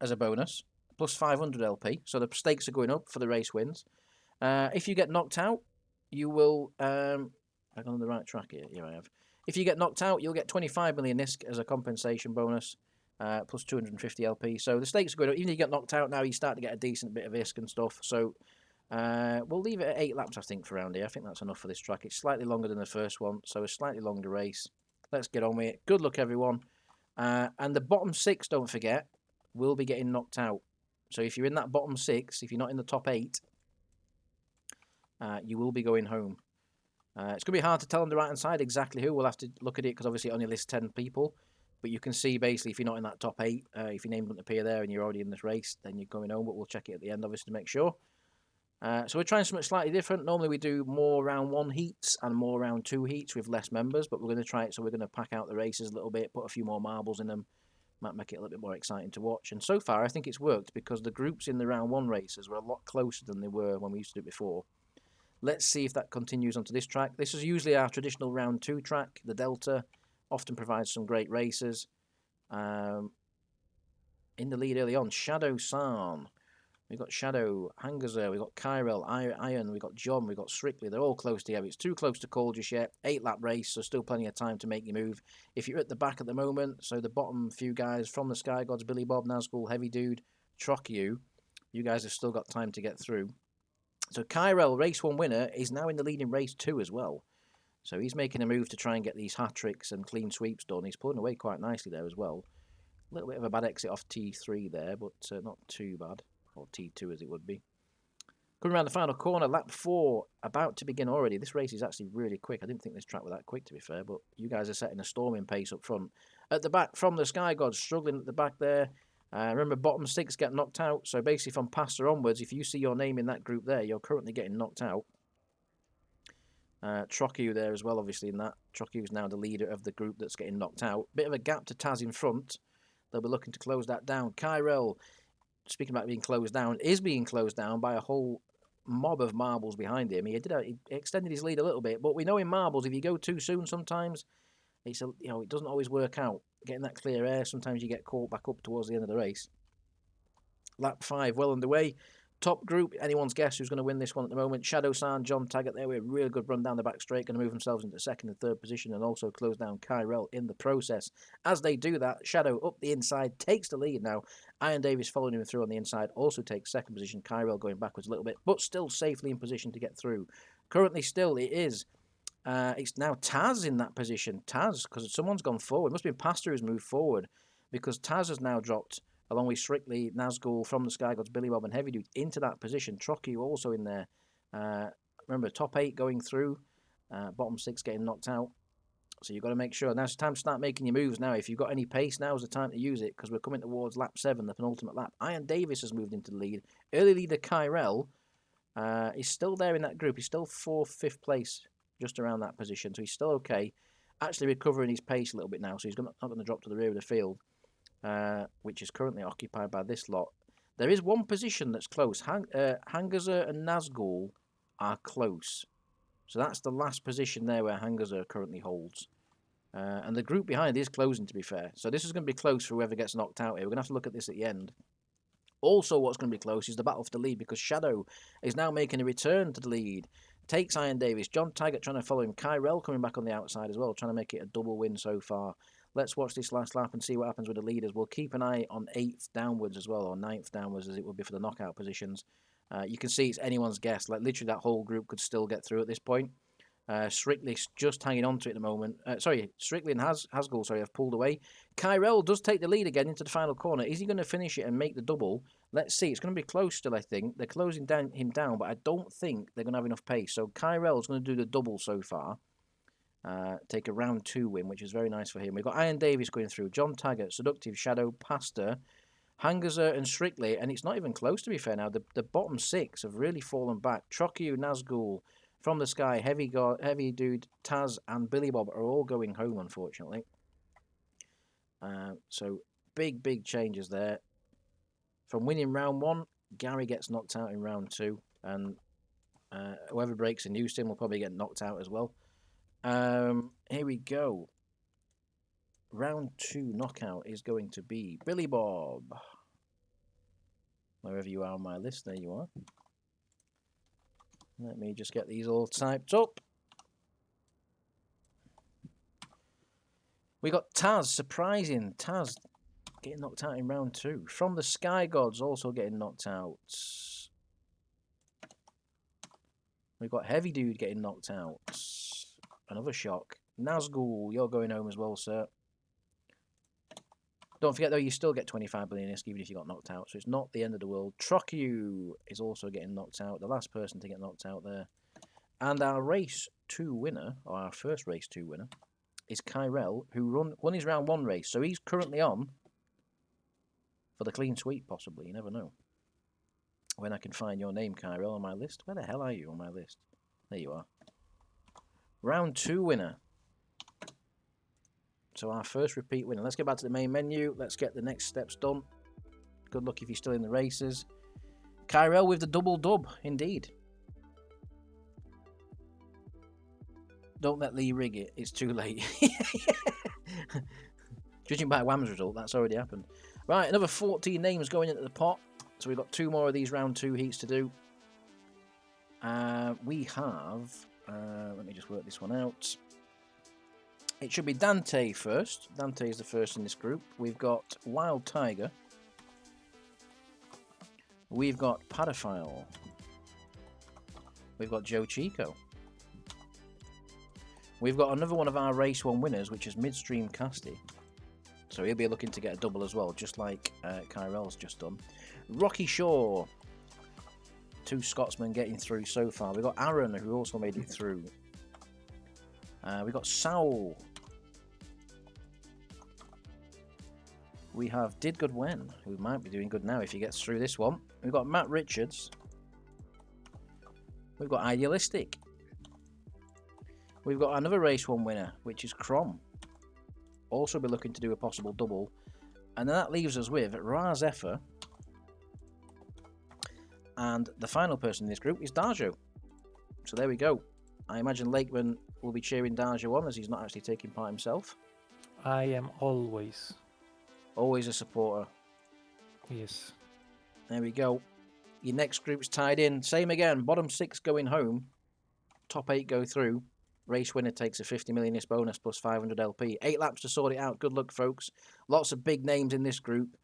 as a bonus, plus 500 LP. So the stakes are going up for the race wins. If you get knocked out, you will... I'm on the right track here. Here I have. If you get knocked out, you'll get 25 million ISK as a compensation bonus, plus 250 LP. So the stakes are good. Even if you get knocked out now, you start to get a decent bit of ISK and stuff. So we'll leave it at 8 laps, I think, for round here. I think that's enough for this track. It's slightly longer than the first one, so a slightly longer race. Let's get on with it. Good luck, everyone. And the bottom 6, don't forget, will be getting knocked out. So if you're in that bottom 6, if you're not in the top 8, you will be going home. It's going to be hard to tell on the right-hand side exactly who. We'll have to look at it because obviously it only lists 10 people. But you can see basically if you're not in that top 8, if your name doesn't appear there and you're already in this race, then you're going home. But we'll check it at the end, obviously, to make sure. So we're trying something slightly different. Normally we do more round 1 heats and more round 2 heats with less members. But we're going to try it, so we're going to pack out the races a little bit, put a few more marbles in them. Might make it a little bit more exciting to watch. And so far, I think it's worked because the groups in the round 1 races were a lot closer than they were when we used to do it before. Let's see if that continues onto this track. This is usually our traditional round 2 track. The Delta often provides some great races. In the lead early on, Shadow San. We've got Shadow, Hangazer, we've got Kyrell, Iron, we've got John, we've got Strictly. They're all close together. It's too close to call just yet. 8-lap race, so still plenty of time to make your move. If you're at the back at the moment, so the bottom few guys, From the Sky Gods, Billy Bob, Nazgul, Heavy Dude, Trockiu, you guys have still got time to get through. So Kyrell, race 1 winner, is now in the lead in race 2 as well. So he's making a move to try and get these hat-tricks and clean sweeps done. He's pulling away quite nicely there as well. A little bit of a bad exit off T3 there, but not too bad. Or T2 as it would be. Coming around the final corner, lap 4, about to begin already. This race is actually really quick. I didn't think this track was that quick, to be fair, but you guys are setting a storming pace up front. At the back, From the Sky Gods, struggling at the back there. Remember, bottom 6 get knocked out. So basically from Pastor onwards, if you see your name in that group there, you're currently getting knocked out. Trockiu there as well, obviously, in that. Trockiu is now the leader of the group that's getting knocked out. Bit of a gap to Taz in front. They'll be looking to close that down. Kyrell, speaking about being closed down, is being closed down by a whole mob of marbles behind him. He extended his lead a little bit, but we know in marbles, if you go too soon sometimes, it doesn't always work out. Getting that clear air, sometimes you get caught back up towards the end of the race. Lap 5 well underway. Top group, anyone's guess who's going to win this one at the moment. Shadow San, John Taggart there with a really good run down the back straight, going to move themselves into second and third position and also close down Kyrell in the process. As they do that, Shadow up the inside takes the lead now. Iron Davis following him through on the inside also takes second position. Kyrell going backwards a little bit, but still safely in position to get through. Currently still it is. It's now Taz in that position. Taz, because someone's gone forward. It must be Pastor who's moved forward because Taz has now dropped along with Strictly, Nazgul, From the Sky Gods, Billy Bob and Heavy Dude into that position. Trocky also in there. Remember, top 8 going through, bottom 6 getting knocked out. So you've got to make sure. Now's the time to start making your moves now. If you've got any pace, now's the time to use it because we're coming towards lap 7, the penultimate lap. Iron Davis has moved into the lead. Early leader Kyrell is still there in that group. He's still 4th, 5th place, just around that position. So he's still okay. Actually recovering his pace a little bit now, so he's not going to drop to the rear of the field. Which is currently occupied by this lot. There is one position that's close. Hangazer and Nazgul are close. So that's the last position there where Hangazer currently holds. And the group behind is closing, to be fair. So this is going to be close for whoever gets knocked out here. We're going to have to look at this at the end. Also, what's going to be close is the battle for the lead because Shadow is now making a return to the lead. Takes Iron Davis. John Taggart trying to follow him. Kyrell coming back on the outside as well, trying to make it a double win so far. Let's watch this last lap and see what happens with the leaders. We'll keep an eye on 8th downwards as well, or 9th downwards as it would be for the knockout positions. You can see it's anyone's guess. Like literally that whole group could still get through at this point. Strictly's just hanging on to it at the moment. Strictly and Hasgul have pulled away. Kyrell does take the lead again into the final corner. Is he going to finish it and make the double? Let's see. It's going to be close still, I think. They're closing him down, but I don't think they're going to have enough pace. So Kyrell's going to do the double so far. Take a round 2 win, which is very nice for him. We've got Iron Davis going through, John Taggart, Seductive, Shadow, Pastor, Hangazer and Strictly, and it's not even close to be fair now. The bottom 6 have really fallen back. Trokyu, Nazgul, From the Sky, Heavy Dude, Taz and Billy Bob are all going home, unfortunately. So big changes there. From winning round 1, Gary gets knocked out in round 2, and whoever breaks a new sim will probably get knocked out as well. Here we go. Round 2 knockout is going to be Billy Bob. Wherever you are on my list, there you are. Let me just get these all typed up. We got Taz, surprising. Taz getting knocked out in round 2. From the Sky Gods also getting knocked out. We've got Heavy Dude getting knocked out. Another shock. Nazgul, you're going home as well, sir. Don't forget, though, you still get 25 billion ISK even if you got knocked out, so it's not the end of the world. Trokyu is also getting knocked out, the last person to get knocked out there. And our race 2 winner, or our first race 2 winner, is Kyrell, who won his round 1 race. So he's currently on for the clean sweep, possibly. You never know. When I can find your name, Kyrell, on my list. Where the hell are you on my list? There you are. Round 2 winner. So our first repeat winner. Let's get back to the main menu. Let's get the next steps done. Good luck if you're still in the races. Kyrell with the double dub, indeed. Don't let Lee rig it. It's too late. Judging by Wham's result, that's already happened. Right, another 14 names going into the pot. So we've got 2 more of these round 2 heats to do. We have... let me just work this one out. It should be Dante first. Dante is the first in this group. We've got Wild Tiger. We've got Padophile. We've got Joe Chico. We've got another one of our race 1 winners, which is Midstream Casty. So he'll be looking to get a double as well, just like Kyrell's just done. Rocky Shaw. 2 Scotsmen getting through so far. We've got Aaron, who also made it through. We've got Saul. We have Did Good When, who might be doing good now if he gets through this one. We've got Matt Richards. We've got Idealistic. We've got another race 1 winner, which is Crom. Also be looking to do a possible double. And then that leaves us with Raz Effer And the final person in this group is Darjo. So there we go. I imagine Lakeman will be cheering Darjo on as he's not actually taking part himself. I am always. Always a supporter. Yes. There we go. Your next group's tied in. Same again. Bottom 6 going home. Top 8 go through. Race winner takes a 50 millionist bonus plus 500 LP. 8 laps to sort it out. Good luck, folks. Lots of big names in this group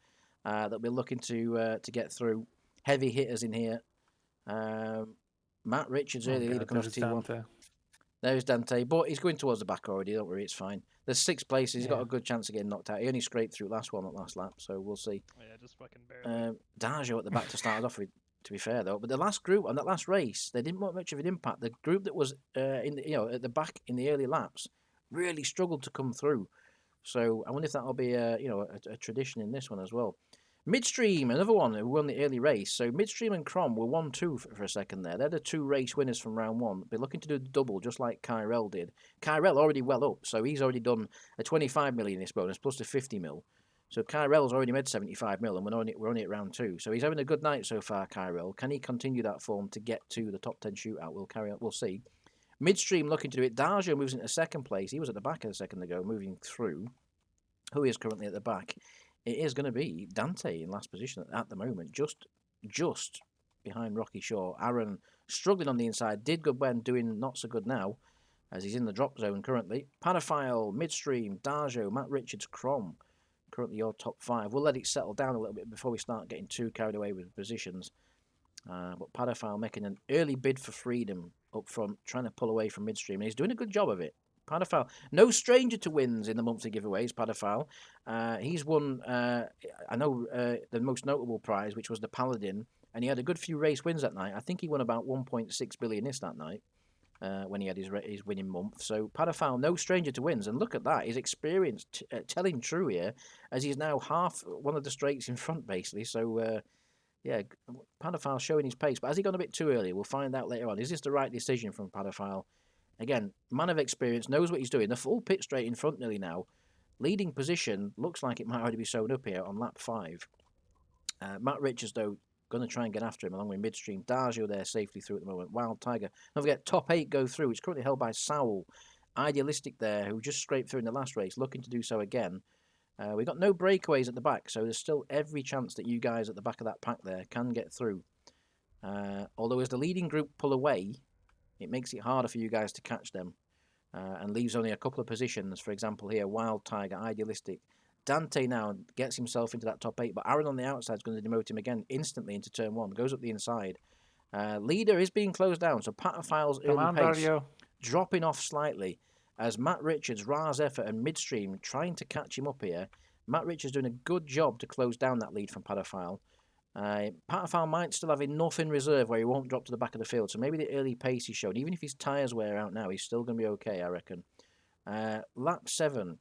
that we're looking to get through. Heavy hitters in here. Matt Richards, early leader, comes to T1. Dante. There's Dante, but he's going towards the back already. Don't worry, it's fine. There's 6 places. He's got a good chance of getting knocked out. He only scraped through last lap, so we'll see. Yeah, just fucking barely. Darjo at the back to start us off with, to be fair though. But the last group on that last race, they didn't make much of an impact. The group that was at the back in the early laps really struggled to come through. So I wonder if that'll be a tradition in this one as well. Midstream, another one who won the early race. So Midstream and Crom were 1-2 for a second there. They're the 2 race winners from round 1. They're looking to do the double just like Kyrell did. Kyrell already well up, so he's already done a 25 million this bonus plus the 50 mil. So Kyrell's already made 75 mil, and we're only at round 2. So he's having a good night so far, Kyrell. Can he continue that form to get to the top 10 shootout? We'll see. Midstream looking to do it. Darjo moves into second place. He was at the back a second ago, moving through. Who is currently at the back? It is going to be Dante in last position at the moment, just behind Rocky Shaw. Aaron struggling on the inside. Did good when doing not so good now, as he's in the drop zone currently. Panaphile, Midstream, Darjo, Matt Richards, Crom. Currently your top 5. We'll let it settle down a little bit before we start getting too carried away with positions. But Panaphile making an early bid for freedom up front, trying to pull away from Midstream, and he's doing a good job of it. Panaphile, no stranger to wins in the monthly giveaways, Panaphile. He's won, the most notable prize, which was the Paladin, and he had a good few race wins that night. I think he won about 1.6 billion that night when he had his winning month. So Panaphile, no stranger to wins, and look at that. His experience telling true here, as he's now half one of the straights in front, basically. So, Panaphile showing his pace, but has he gone a bit too early? We'll find out later on. Is this the right decision from Panaphile? Again, man of experience, knows what he's doing. The full pit straight in front nearly now. Leading position, looks like it might already be sewn up here on lap 5. Matt Richards, though, going to try and get after him along with Midstream. Darjo there safely through at the moment. Wild Tiger. Don't forget, top 8 go through. It's currently held by Sowell. Idealistic there, who just scraped through in the last race, looking to do so again. We've got no breakaways at the back, so there's still every chance that you guys at the back of that pack there can get through. Although as the leading group pull away, it makes it harder for you guys to catch them and leaves only a couple of positions. For example here, Wild Tiger, Idealistic. Dante now gets himself into that top 8, but Aaron on the outside is going to demote him again instantly into turn 1. Goes up the inside. Leader is being closed down, so Pataphile's early pace Dario. dropping off slightly as Matt Richards, Ra's effort and Midstream trying to catch him up here. Matt Richards doing a good job to close down that lead from Pataphile. Pataphile might still have enough in reserve where he won't drop to the back of the field, so maybe the early pace he's shown, even if his tyres wear out now, he's still going to be okay, I reckon. Lap 7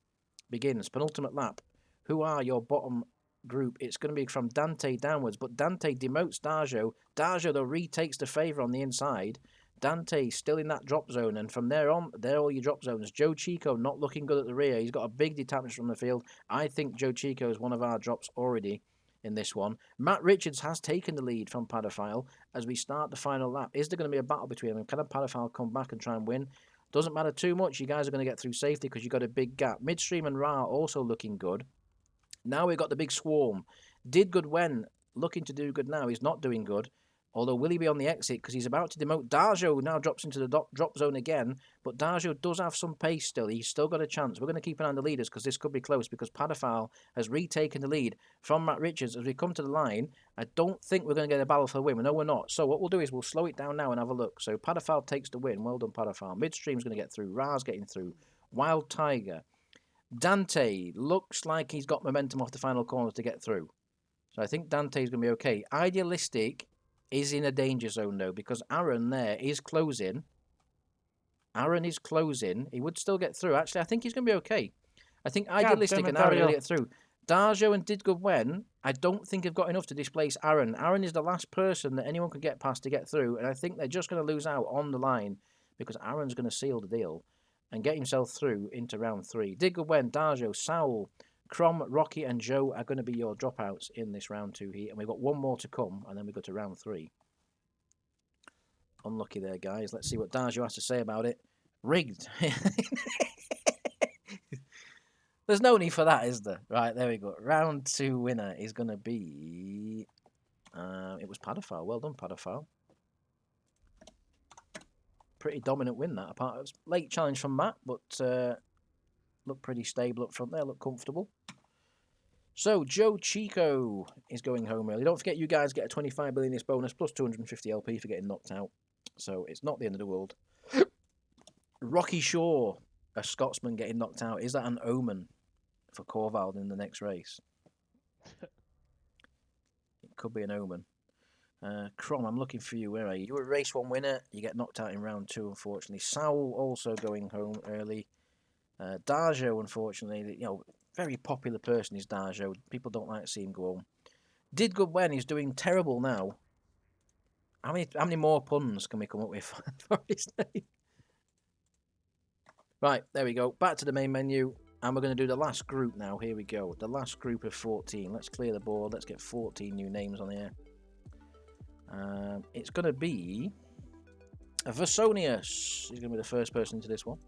begins, penultimate lap. Who are your bottom group? It's going to be from Dante downwards, but Dante demotes Darjo. Darjo, though, retakes the favour on the inside. Dante still in that drop zone, and from there on, they're all your drop zones. Joe Chico not looking good at the rear. He's got a big detachment from the field. I think Joe Chico is one of our drops already in this one. Matt Richards has taken the lead from Pataphile as we start the final lap. Is there going to be a battle between them? Can a Pataphile come back and try and win? Doesn't matter too much. You guys are going to get through safety because you've got a big gap. Midstream and Ra also looking good. Now we've got the big swarm. Did good when looking to do good now. He's not doing good. Although will he be on the exit because he's about to demote. Darjo now drops into the drop zone again. But Darjo does have some pace still. He's still got a chance. We're going to keep an eye on the leaders because this could be close because Pataphile has retaken the lead from Matt Richards. As we come to the line, I don't think we're going to get a battle for the win. No, we're not. So what we'll do is we'll slow it down now and have a look. So Pataphile takes the win. Well done, Pataphile. Midstream's going to get through. Ra's getting through. Wild Tiger. Dante looks like he's got momentum off the final corners to get through. So I think Dante's going to be okay. Idealistic is in a danger zone, though, because Aaron there is closing. Aaron is closing. He would still get through. Actually, I think he's going to be okay. I think Idealistic and Aaron will get through. Darjo and Did Good When, I don't think have got enough to displace Aaron. Aaron is the last person that anyone could get past to get through, and I think they're just going to lose out on the line because Aaron's going to seal the deal and get himself through into round 3. Did Good When, Darjo, Saul, Crom, Rocky and Joe are going to be your dropouts in this round 2 here. And we've got one more to come, and then we go to round 3. Unlucky there, guys. Let's see what Darjo has to say about it. Rigged. There's no need for that, is there? Right, there we go. Round 2 winner is going to be... it was Padophile. Well done, Padophile. Pretty dominant win, that. Apart, it was late challenge from Matt, but looked pretty stable up front there. Looked comfortable. So, Joe Chico is going home early. Don't forget, you guys get a 25 billion bonus plus 250 LP for getting knocked out. So, it's not the end of the world. Rocky Shaw, a Scotsman getting knocked out. Is that an omen for Corvald in the next race? It could be an omen. Crom, I'm looking for you. Where are you? You're a race 1 winner. You get knocked out in round 2, unfortunately. Saul also going home early. Darjo, unfortunately, you know, very popular person is Darjo. People don't like to see him go home. Did good when he's doing terrible now. How many more puns can we come up with for his name? Right, there we go. Back to the main menu. And we're going to do the last group now. Here we go. The last group of 14. Let's clear the board. Let's get 14 new names on here. It's going to be Versonius. He's going to be the first person into this one.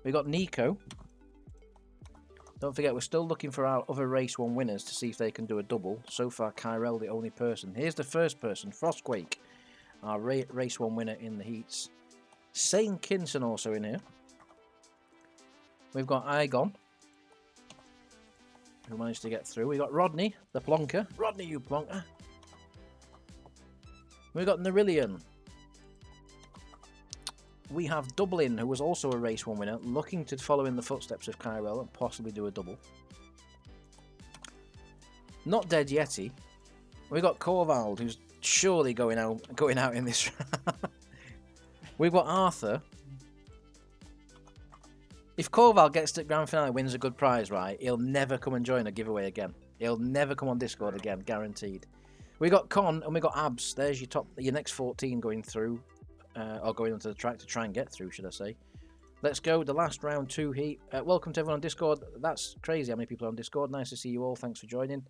We got Nico. Don't forget, we're still looking for our other race 1 winners to see if they can do a double. So far, Kyrell, the only person. Here's the first person, Frostquake, our race 1 winner in the heats. Sane Kinson also in here. We've got Igon, who managed to get through. We got Rodney, the plonker. Rodney, you plonker. We got Nerillion. We have Dublin, who was also a race 1 winner, looking to follow in the footsteps of Kyrell and possibly do a double. Not Dead Yeti. We got Corvald, who's surely going out in this round. We've got Arthur. If Corval gets to grand finale, wins a good prize, right, he'll never come and join a giveaway again. He'll never come on Discord again, guaranteed. We got Con and we got Abs. There's your next 14 going through, or going onto the track to try and get through, should I say. Let's go, the last round 2 heat. Welcome to everyone on Discord. That's crazy how many people are on Discord. Nice to see you all. Thanks for joining.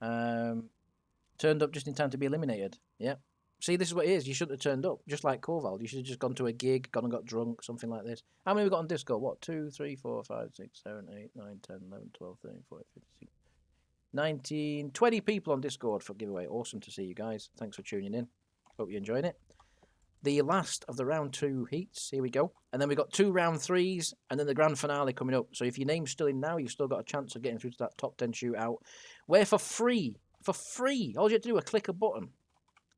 Turned up just in time to be eliminated. Yeah. See, this is what it is. You shouldn't have turned up, just like Corval. You should have just gone to a gig, gone and got drunk, something like this. How many have we got on Discord? What? 2, 3, 4, 5, 6, 7, 8, 9, 10, 11, 12, 13, 14, 15, 16, 19, 20 people on Discord for giveaway. Awesome to see you guys. Thanks for tuning in. Hope you're enjoying it. The last of the round 2 heats. Here we go. And then we got 2 round 3s, and then the grand finale coming up. So if your name's still in now, you've still got a chance of getting through to that top 10 shootout. Where for free, all you have to do is click a button.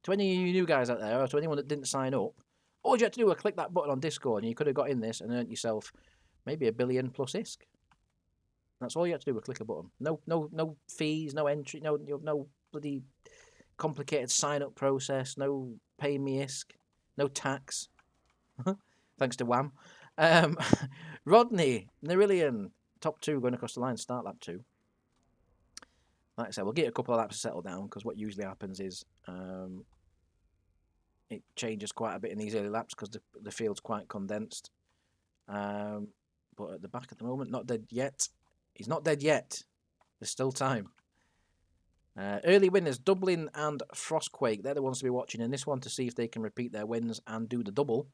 To any of you new guys out there, or to anyone that didn't sign up, all you have to do is click that button on Discord, and you could have got in this and earned yourself maybe $1 billion plus ISK. That's all you have to do is click a button. No fees, no entry, no bloody complicated sign-up process, no pay me ISK, no tax. Thanks to Wham. Rodney, Nerillion, top 2 going across the line, start lap 2. Like I said, we'll get a couple of laps to settle down, because what usually happens is it changes quite a bit in these early laps because the field's quite condensed. But at the back at the moment, not dead yet. He's not dead yet. There's still time. Early winners, Dublin and Frostquake. They're the ones to be watching in this one to see if they can repeat their wins and do the double.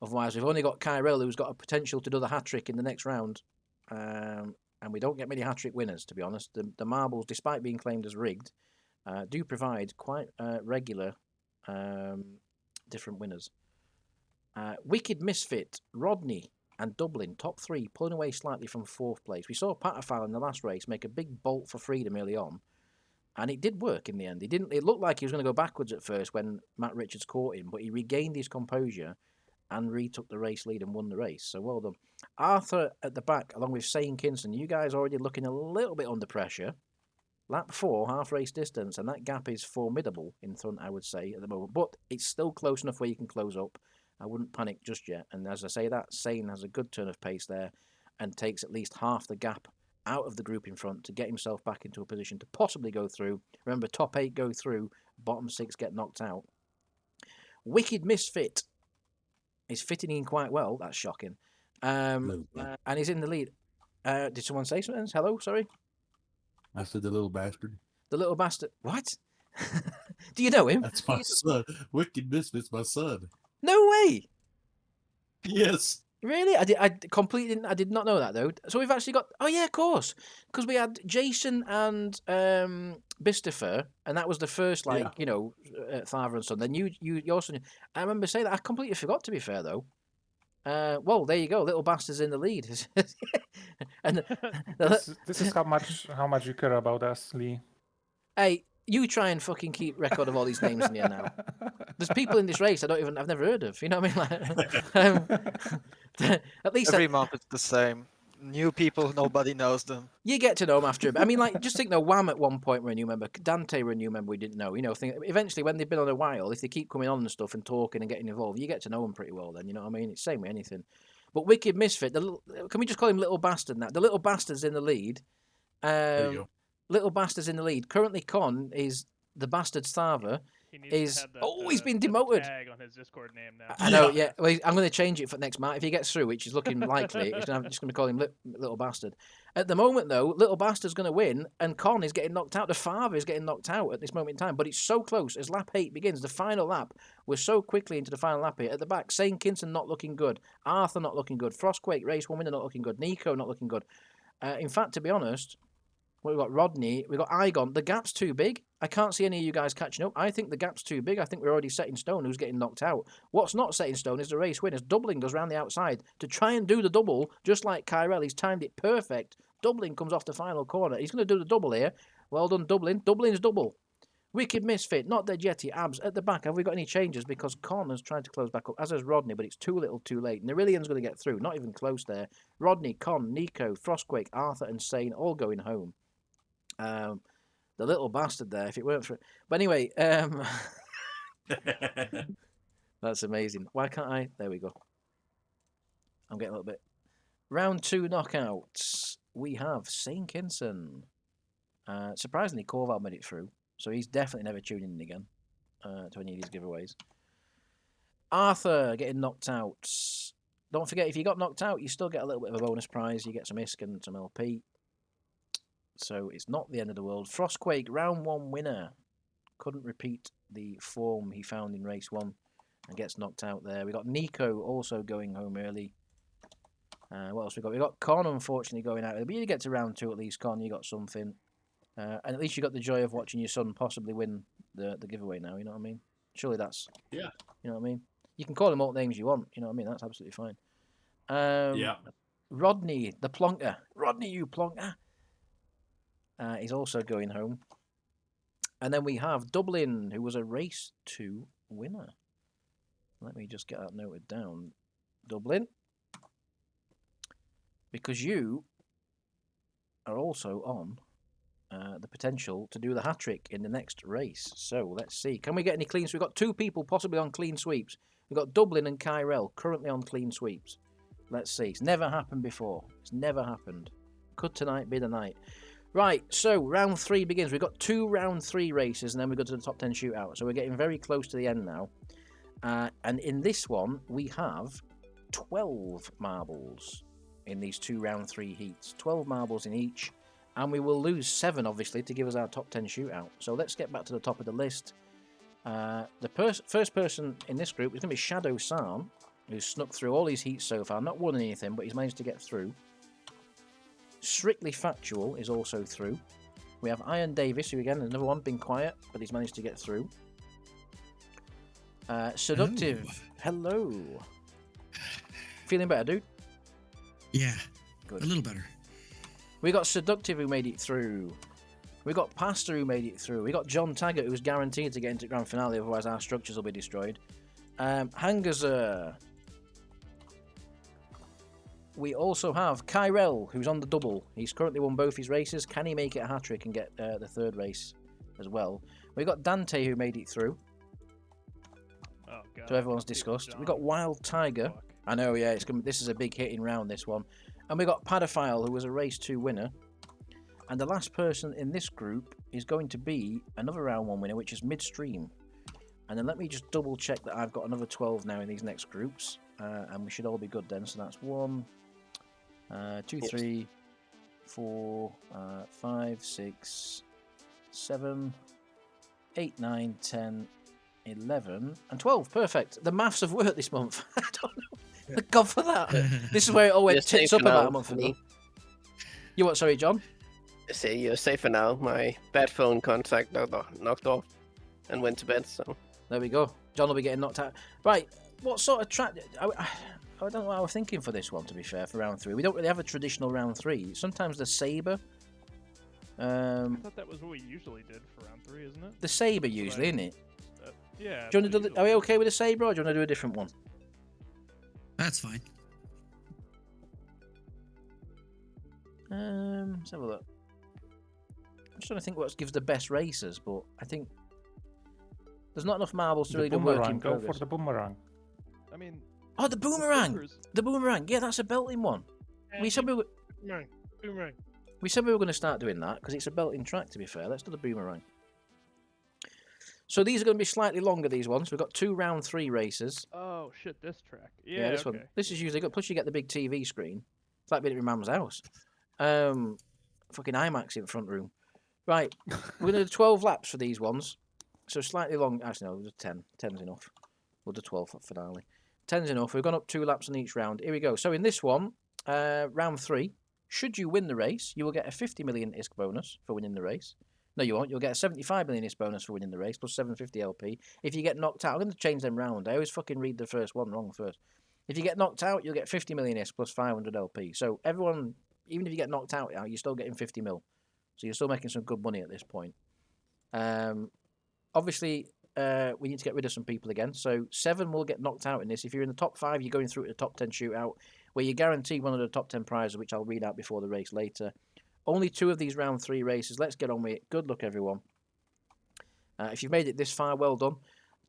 Otherwise, we've only got Kyrell, who's got a potential to do the hat-trick in the next round. And we don't get many hat-trick winners, to be honest. The marbles, despite being claimed as rigged, do provide quite regular different winners. Wicked Misfit, Rodney and Dublin, top 3, pulling away slightly from 4th place. We saw Paterfall in the last race make a big bolt for freedom early on, and it did work in the end. It looked like he was going to go backwards at first when Matt Richards caught him, but he regained his composure and retook the race lead and won the race. So well done. Arthur at the back, along with Sane Kinson. You guys already looking a little bit under pressure. Lap 4, half race distance, and that gap is formidable in front, I would say, at the moment. But it's still close enough where you can close up. I wouldn't panic just yet. And as I say that, Sane has a good turn of pace there and takes at least half the gap out of the group in front to get himself back into a position to possibly go through. Remember, top 8 go through, bottom 6 get knocked out. Wicked Misfit is fitting in quite well. That's shocking. And he's in the lead. Did someone say something? Hello? Sorry? I said the little bastard. The little bastard. What? Do you know him? That's my son. Wicked Misfit's my son. No way. Yes. Really? I completely didn't. I did not know that though. So we've actually got. Oh yeah, of course, because we had Jason and Bistifer, and that was the first Yeah. father and son. Then your son. I remember saying that. I completely forgot. To be fair though. Well, there you go. Little bastards in the lead. And This is how much you care about us, Lee. hey, you try and fucking keep record of all these names in here now. There's people in this race I've never heard of. You know what I mean? Like, at least Every month it's the same. New people, nobody knows them. you get to know them after a bit. I mean, like, just think, Wham at one point were a new member. Dante were a new member we didn't know. Eventually, when they've been on a while, if they keep coming on and stuff and talking and getting involved, you get to know them pretty well then, you know what I mean? It's the same with anything. But Wicked Misfit, can we just call him Little Bastard now? The Little Bastard's in the lead. There you go. Little Bastard's in the lead. Currently, Con is the Bastard's father. He needs to Is have that, he's been that demoted. tag on his Discord name now. I know, yeah. Well, I'm going to change it for next month. If he gets through, which is looking likely, I'm just going to call him Little Bastard. At the moment, though, Little Bastard's going to win, and Con is getting knocked out. The father is getting knocked out at this moment in time, but it's so close. As lap 8 begins, the final lap, we're so quickly into the final lap here. At the back, Saint Kinson not looking good. Arthur not looking good. Frostquake, Race One Winner not looking good. Nico not looking good. In fact, to be honest, we've got Rodney, we've got Igon. The gap's too big. I can't see any of you guys catching up. I think the gap's too big. I think we're already set in stone who's getting knocked out. What's not set in stone is the race winners. Doubling goes round the outside to try and do the double, just like Kyrell. He's timed it perfect. Doubling comes off the final corner. He's going to do the double here. Well done, Dublin. Dublin's double. Wicked Misfit, not Dead Yeti. Abs at the back. Have we got any changes? Because Con has tried to close back up, as has Rodney, but it's too little too late. Nerillian's going to get through. Not even close there. Rodney, Con, Nico, Frostquake, Arthur, and Sane all going home. The Little Bastard there, if it weren't for... But anyway, that's amazing. Why can't I... There we go. I'm getting a little bit... Round 2 knockouts. We have Saint Kinson. Surprisingly, Corval made it through. So he's definitely never tuning in again to any of these giveaways. Arthur getting knocked out. Don't forget, if you got knocked out, you still get a little bit of a bonus prize. You get some ISK and some LP. So it's not the end of the world. Frostquake, round 1 winner. Couldn't repeat the form he found in race 1 and gets knocked out there. We got Nico also going home early. What else we got? We got Con unfortunately going out. But you get to round 2 at least, Con. You got something. And at least you got the joy of watching your son possibly win the giveaway now. You know what I mean? Surely that's... Yeah. You know what I mean? You can call him all the names you want. You know what I mean? That's absolutely fine. Yeah. Rodney, the plonker. Rodney, you plonker. He's also going home. And then we have Dublin, who was a race 2 winner. Let me just get that noted down. Dublin. Because you are also on the potential to do the hat-trick in the next race. So, let's see. Can we get any clean sweeps? We've got 2 people possibly on clean sweeps. We've got Dublin and Kyrell currently on clean sweeps. Let's see. It's never happened before. It's never happened. Could tonight be the night? Right, so round 3 begins. We've got 2 round 3 races, and then we go to the top 10 shootout. So we're getting very close to the end now. And in this one, we have 12 marbles in these 2 round 3 heats. 12 marbles in each. And we will lose 7, obviously, to give us our top 10 shootout. So let's get back to the top of the list. The first person in this group is going to be Shadow Sam, who's snuck through all these heats so far. Not won anything, but he's managed to get through. Strictly Factual is also through. We have Iron Davis, who again, another one, been quiet, but he's managed to get through. Seductive, hello. Feeling better, dude? Yeah, Good. a little better. We got Seductive, who made it through. We got Pastor, who made it through. We got John Taggart, who was guaranteed to get into Grand Finale, otherwise our structures will be destroyed. Hangazer. We also have Kyrell, who's on the double. He's currently won both his races. Can he make it a hat-trick and get the 3rd race as well? We got Dante, who made it through. Oh, God. So everyone's People discussed. We John. got Wild Tiger. Fuck. I know, yeah. This is a big hitting round, this one. And we got Padophile, who was a race 2 winner. And the last person in this group is going to be another round 1 winner, which is Midstream. And then let me just double check that I've got another 12 now in these next groups. And we should all be good then. So that's 1, 2, 3, 4, 5, 6, 7, 8, 9, 10, 11, and 12. Perfect. The maths have worked this month. I don't know. Thank God for that. This is where it all went You're tits safe up for about now, a month ago. me. You what, sorry, John? Say you're safer now. My bad phone contact knocked off and went to bed. So There we go. John will be getting knocked out. Right, what sort of track... I don't know what I was thinking for this one, to be fair, for round 3. We don't really have a traditional round 3. Sometimes the Sabre... I thought that was what we usually did for round 3, isn't it? the Sabre usually, isn't it? Yeah. Do you want to that's are we usually- okay with the Sabre, or do you want to do a different one? That's fine. Let's have a look. I'm just trying to think what gives the best races, but I think there's not enough marbles to The really do work in boomerang. Go progress. for the boomerang. I mean, Oh, the boomerang! Clippers- The boomerang, yeah, that's a belting one. We said Boomerang. Boomerang. we were going to start doing that because it's a belting track. To be fair, let's do the boomerang. So these are going to be slightly longer. These ones. We've got 2 round 3 races. Oh shit, this track. Yeah, Yeah, this okay. one. This is usually good. Plus, you get the big TV screen. It's like being at your mum's house. Fucking IMAX in front room. Right, we're going to do 12 laps for these ones. So slightly long. Actually, no, we'll do 10. 10's enough. We'll do 12 for finale. 10's enough. We've gone up 2 laps on each round. Here we go. So in this one, round 3, should you win the race, you will get a 50 million ISK bonus for winning the race. No, you won't. You'll get a 75 million ISK bonus for winning the race, plus 750 LP. If you get knocked out, I'm going to change them round. I always fucking read the first one wrong first. If you get knocked out, you'll get 50 million ISK plus 500 LP. So everyone, even if you get knocked out, you're still getting 50 mil. So you're still making some good money at this point. Obviously, we need to get rid of some people again. So 7 will get knocked out in this. If you're in the top 5, you're going through to the top 10 shootout, where you guarantee one of the top 10 prizes, which I'll read out before the race later. Only 2 of these round 3 races. Let's get on with it. Good luck, everyone. If you've made it this far, well done.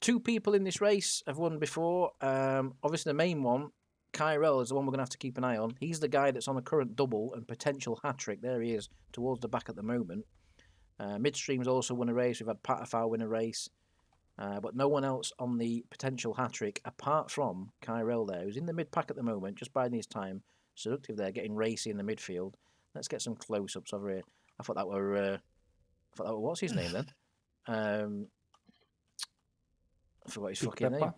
2 people in this race have won before. Obviously, the main one, Kyrell, is the one we're going to have to keep an eye on. He's the guy that's on a current double and potential hat-trick. There he is, towards the back at the moment. Midstream's also won a race. We've had Patafal win a race. But no one else on the potential hat-trick, apart from Kyrell there, who's in the mid-pack at the moment, just biding his time. Seductive there, getting racy in the midfield. Let's get some close-ups over here. I thought that were... what's his name, then? I forgot his Big fucking name. Peppa?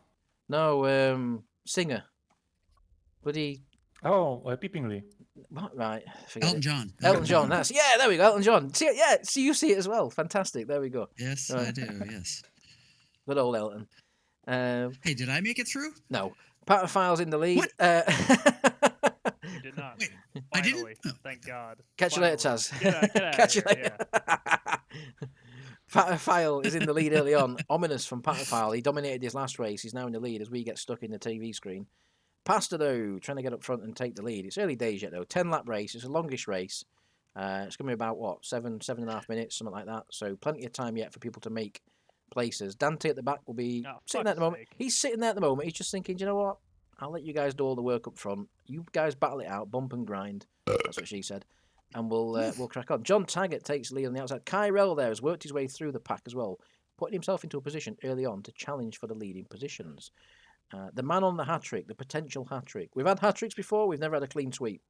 No, singer. Bloody... Oh, Peeping Lee. What? Right, forget Elton it. John. Elton John, that's... Yeah, there we go, Elton John. See, yeah, see, you see it as well. Fantastic, there we go. Yes, Right. I do. Yes. Good old Elton. Hey, did I make it through? No. Pataphile's in the lead. You did not. Wait, I didn't? Finally, Oh. thank God. Catch you later, Finally. Taz. Get out Catch you of here, later. Pataphile is in the lead early on. Ominous from Pataphile. He dominated his last race. He's now in the lead as we get stuck in the TV screen. Pasta, though, trying to get up front and take the lead. It's early days yet, though. 10-lap race. It's a longish race. It's going to be about, what, 7.5 minutes, something like that. So plenty of time yet for people to make places. Dante at the back will be Oh, sitting there at the fuck's moment. sake. He's sitting there at the moment. He's just thinking, do you know what? I'll let you guys do all the work up front. You guys battle it out, bump and grind. That's what she said. And we'll crack on. John Taggart takes the lead on the outside. Kyrell there has worked his way through the pack as well, putting himself into a position early on to challenge for the leading positions. The man on the hat-trick, the potential hat-trick. We've had hat-tricks before. We've never had a clean sweep.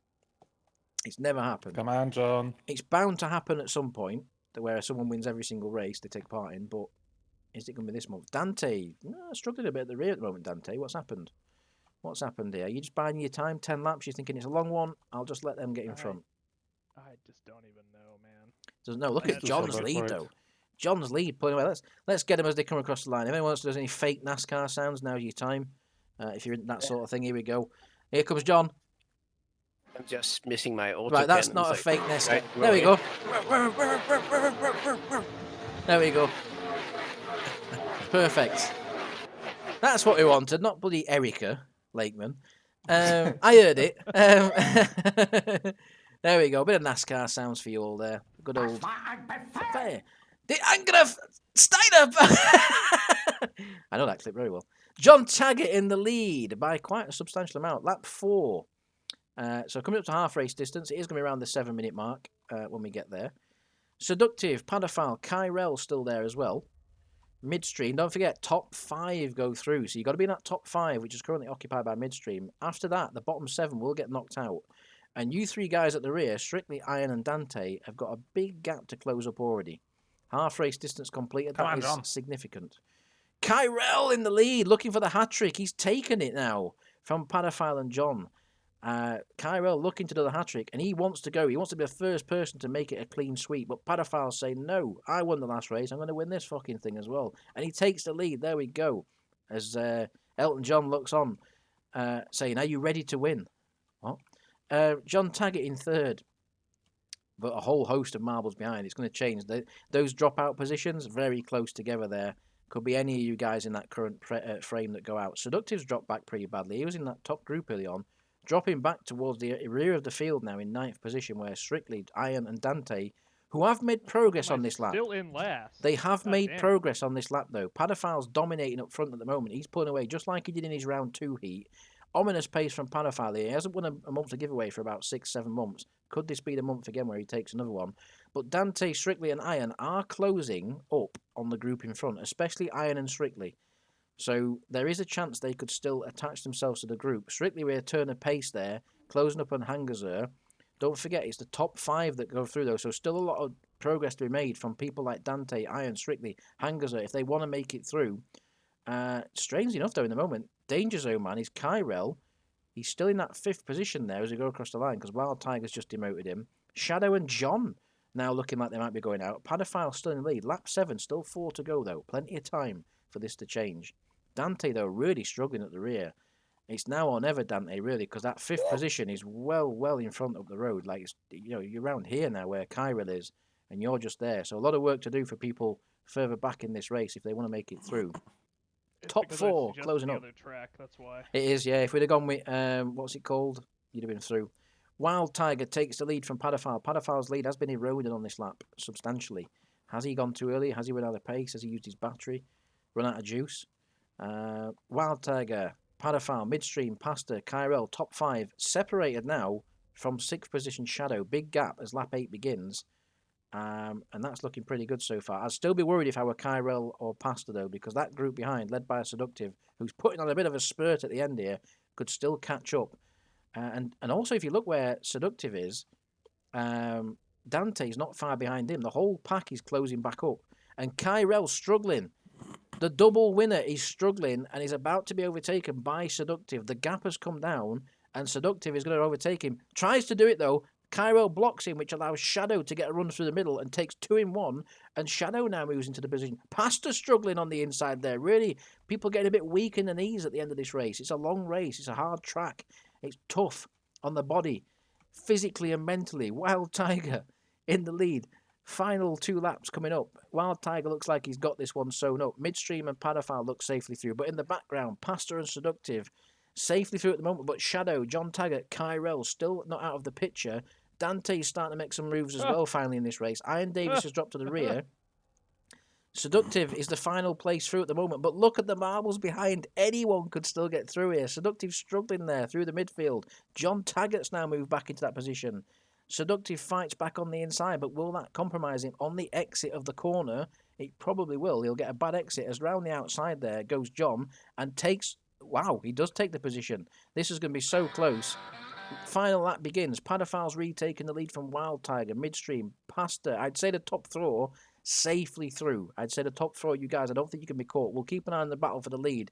It's never happened. Come on, John. It's bound to happen at some point, where someone wins every single race they take part in, but is it going to be this month? Dante, struggling a bit at the rear at the moment, Dante. What's happened? What's happened here? You just biding your time, 10 laps, you're thinking it's a long one, I'll just let them get in front. I just don't even know, man. Doesn't know. Look That's at too John's far lead, for it. though. John's lead, pulling away. Let's get them as they come across the line. If anyone else does any fake NASCAR sounds, now's your time. If you're in that sort of thing, here we go. Here comes John. I'm just missing my auto. Right, that's cannons, not a like, fake NASCAR. right, There we roll go. There we go. Perfect. That's what we wanted, not bloody Erica Lakeman. I heard it. There we go. A bit of NASCAR sounds for you all there. Good old. Fair. I'm gonna Steiner. I know that clip very well. John Taggart in the lead by quite a substantial amount. Lap 4. So coming up to half race distance, it is going to be around the 7-minute mark when we get there. Seductive, Padaphile, Kyrell still there as well. Midstream, don't forget, top 5 go through. So you've got to be in that top 5, which is currently occupied by Midstream. After that, the bottom 7 will get knocked out. And you 3 guys at the rear, Strictly, Iron and Dante, have got a big gap to close up already. Half race distance completed, Come that on, is John. significant. Kyrell in the lead, looking for the hat-trick. He's taken it now from Padophile and John. Kyrell looking to do the hat-trick, and he wants to go. He wants to be the first person to make it a clean sweep. But Padophile's saying, no, I won the last race. I'm going to win this fucking thing as well. And he takes the lead. There we go. As Elton John looks on, saying, are you ready to win? What? John Taggart in third. But a whole host of marbles behind. It's going to change. Those dropout positions, very close together there. Could be any of you guys in that current frame that go out. Seductive's dropped back pretty badly. He was in that top group early on. Dropping back towards the rear of the field now in 9th position, where Strictly, Iron and Dante, who have made progress on this lap. Still in last. They have God made damn. progress on this lap, though. Padophile's dominating up front at the moment. He's pulling away just like he did in his round 2 heat. Ominous pace from Padophile here. He hasn't won a monthly giveaway for about 6-7 months. Could this be the month again where he takes another one? But Dante, Strictly and Iron are closing up on the group in front, especially Iron and Strictly. So there is a chance they could still attach themselves to the group. Strictly with a turn of pace there, closing up on Hangazer. Don't forget, it's the top 5 that go through, though, so still a lot of progress to be made from people like Dante, Iron, Strictly, Hangazer, if they want to make it through. Strangely enough, though, in the moment, Danger Zone man is Kyrell. He's still in that 5th position there as we go across the line, because Wild Tiger's just demoted him. Shadow and John now looking like they might be going out. Padophile still in the lead. Lap 7, still 4 to go, though. Plenty of time for this to change. Dante, though, really struggling at the rear. It's now or never, Dante, really, because that 5th position is well in front up the road. Like, it's, you're around here now where Kyrell is, and you're just there. So a lot of work to do for people further back in this race if they want to make it through. It's Top because I 4 suggested closing the up. other track, that's why. It is, yeah. If we'd have gone with, what's it called? You'd have been through. Wild Tiger takes the lead from Padophile. Padophile's lead has been eroded on this lap substantially. Has he gone too early? Has he run out of pace? Has he used his battery? Run out of juice? Wild Tiger, Padophile, Midstream, Pasta, Kyrell, top 5. Separated now from 6th position Shadow. Big gap as lap 8 begins. And that's looking pretty good so far. I'd still be worried if I were Kyrell or Pasta, though, because that group behind, led by a Seductive, who's putting on a bit of a spurt at the end here, could still catch up. And also, if you look where Seductive is, Dante's not far behind him. The whole pack is closing back up. And Kyrell's struggling. The double winner is struggling and is about to be overtaken by Seductive. The gap has come down, and Seductive is going to overtake him. Tries to do it, though. Kyrell blocks him, which allows Shadow to get a run through the middle and takes 2 in 1. And Shadow now moves into the position. Pasta struggling on the inside there. Really, people getting a bit weak in the knees at the end of this race. It's a long race. It's a hard track. It's tough on the body, physically and mentally. Wild Tiger in the lead. Final 2 laps coming up. Wild Tiger looks like he's got this one sewn up. Midstream and Padophile look safely through. But in the background, Pasta and Seductive safely through at the moment. But Shadow, John Taggart, Kyrell still not out of the picture. Dante's starting to make some moves as well finally in this race. Iron Davis has dropped to the rear. Seductive is the final place through at the moment. But look at the marbles behind. Anyone could still get through here. Seductive struggling there through the midfield. John Taggart's now moved back into that position. Seductive fights back on the inside, but will that compromise him on the exit of the corner? It probably will. He'll get a bad exit as round the outside there goes John and takes... Wow, he does take the position. This is going to be so close. Final lap begins. Padophile's retaking the lead from Wild Tiger. Midstream, Pasta. I'd say the top 4 safely through. I'd say the top 4, you guys, I don't think you can be caught. We'll keep an eye on the battle for the lead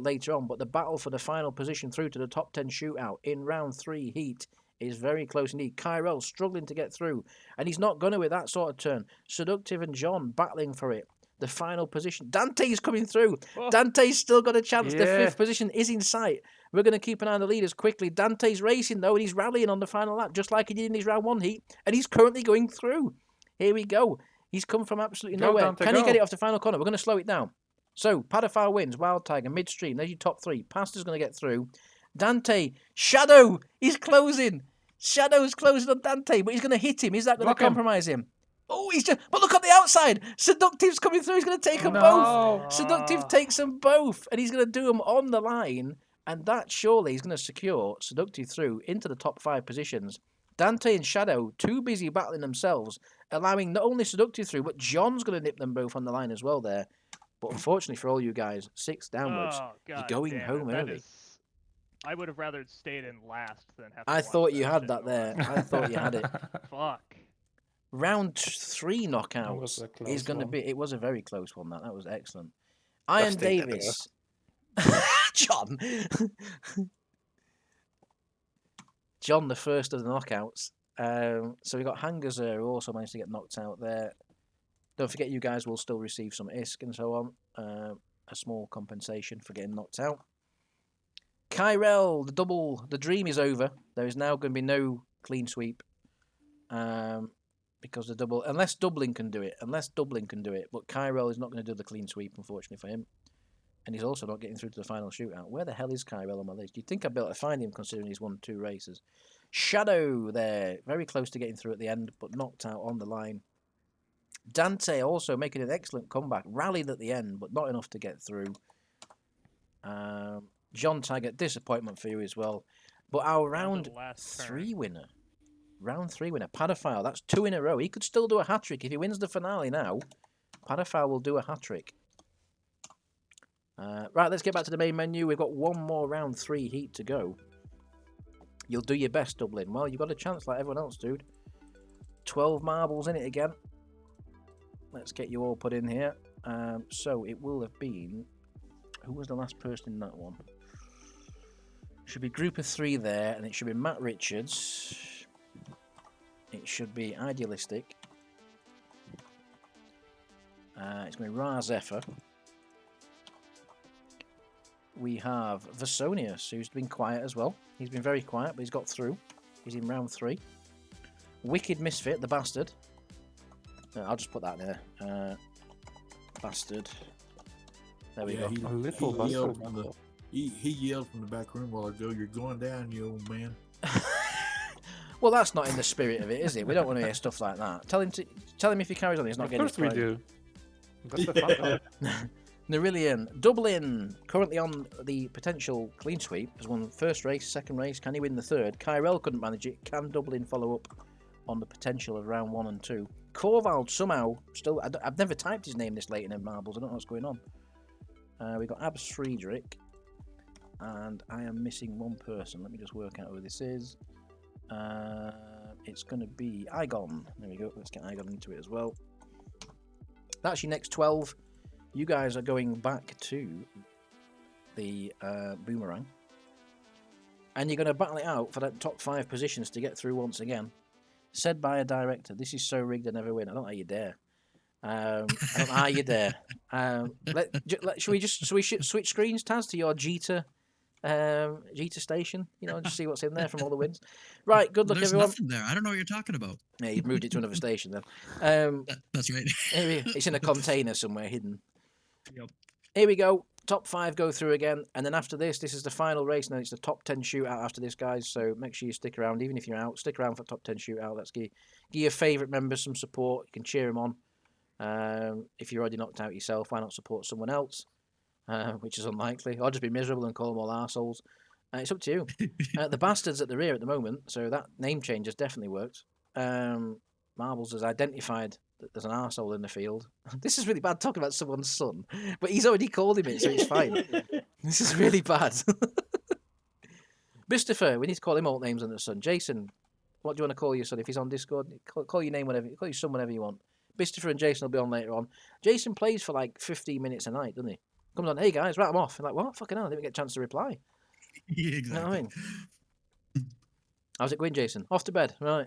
later on, but the battle for the final position through to the top 10 shootout in round 3 heat is very close indeed. Kyrell struggling to get through, and he's not going to with that sort of turn. Seductive and John battling for it. The final position. Dante's coming through. Oh. Dante's still got a chance. The Yeah. 5th position is in sight. We're going to keep an eye on the leaders quickly. Dante's racing, though, and he's rallying on the final lap, just like he did in his round 1 heat, and he's currently going through. Here we go. He's come from absolutely Go, nowhere. Dante, Can he go. get it off the final corner? We're going to slow it down. So, Padophile wins. Wild Tiger, Midstream. There's your top 3. Pasta's going to get through. Dante. Shadow. He's closing. Shadow's closing on Dante, but he's going to hit him. Is that going to Block him. compromise him? Oh, he's just... But look on the outside. Seductive's coming through. He's going to take them both. No. Seductive takes them both, and he's going to do them on the line, and that surely is going to secure Seductive through into the top 5 positions. Dante and Shadow, too busy battling themselves, allowing not only Seductive through, but John's going to nip them both on the line as well there. But unfortunately for all you guys, 6 downwards. Oh, God going damn it, home that early. is- I would have rather stayed in last than have to I watch thought you had shit that go there. on. I thought you had it. Fuck. Round 3 That was knockouts a close is going to one. be... It was a very close one, that. That was excellent. Ian think that Davis. John. John, the first of the knockouts. So we got Hangazur, who also managed to get knocked out there. Don't forget, you guys will still receive some ISK and so on. A small compensation for getting knocked out. Kyrell, the dream is over. There is now going to be no clean sweep. Because the double, unless Dublin can do it. But Kyrell is not going to do the clean sweep, unfortunately for him. And he's also not getting through to the final shootout. Where the hell is Kyrell on my list? You'd think I'd be able to find him considering he's won 2 races. Shadow there, very close to getting through at the end, but knocked out on the line. Dante also making an excellent comeback. Rallied at the end, but not enough to get through. John Taggart, disappointment for you as well. But our Down to round the last turn. 3 winner. Round 3 winner. Padophile, that's 2 in a row. He could still do a hat-trick. If he wins the finale now, Padophile will do a hat-trick. Right, let's get back to the main menu. We've got one more round 3 heat to go. You'll do your best, Dublin. Well, you've got a chance like everyone else, dude. 12 marbles in it again. Let's get you all put in here. So it will have been... Who was the last person in that one? Should be group of 3 there, and it should be Matt Richards. It should be Idealistic. It's going to be Ra Zephyr. We have Versonius, who's been quiet as well. He's been very quiet, but he's got through. He's in round 3. Wicked Misfit, the bastard. I'll just put that in there. Bastard. There we go. A little he yelled bastard. from the he yelled from the back room while ago. You're going down, you old man. Well, that's not in the spirit of it, is it? We don't want to hear stuff like that. Tell him if he carries on, he's not Of getting course we thrown. do. That's the fun of it. Nerillion, Dublin, currently on the potential clean sweep, has won first race, second race. Can he win the third? Kyrell couldn't manage it. Can Dublin follow up on the potential of round 1 and 2? Corvald somehow still. I've never typed his name this late in marbles. I don't know what's going on. We've got Abs Friedrich, and I am missing one person. Let me just work out who this is. It's going to be Igon. There we go. Let's get Igon into it as well. That's your next 12. You guys are going back to the Boomerang. And you're going to battle it out for that top 5 positions to get through once again. Said by a director, this is so rigged I never win. I don't know how you dare. I don't know how you dare. Should we switch screens, Taz, to your Jita station? You know, just see what's in there from all the wins. Right, good luck, There's everyone. nothing there. I don't know what you're talking about. Yeah, you've moved it to another station then. That's right. It's in a container somewhere hidden. Yep. Here we go. Top 5 go through again, and then after this is the final race, and then it's the top 10 shootout after this, guys. So make sure you stick around, even if you're out. Stick around for top 10 shootout. Let's give your favourite members some support. You can cheer them on. If you're already knocked out yourself, why not support someone else? Which is unlikely. Or just be miserable and call them all arseholes. It's up to you. The Bastard's at the rear at the moment, so that name change has definitely worked. Marbles has identified that there's an arsehole in the field. This is really bad talking about someone's son, but he's already called him it, so it's fine. This is really bad. Bistifer, we need to call him alt names on the son. Jason, what do you want to call your son if he's on Discord? Call your name whatever, call your son whatever you want. Bistifer and Jason will be on later on. Jason plays for like 15 minutes a night, doesn't he? Comes on, hey guys, right, I'm off. And like, what? Fucking hell, I didn't get a chance to reply. Yeah, You know what exactly. I mean? How's it going, Jason? Off to bed, right?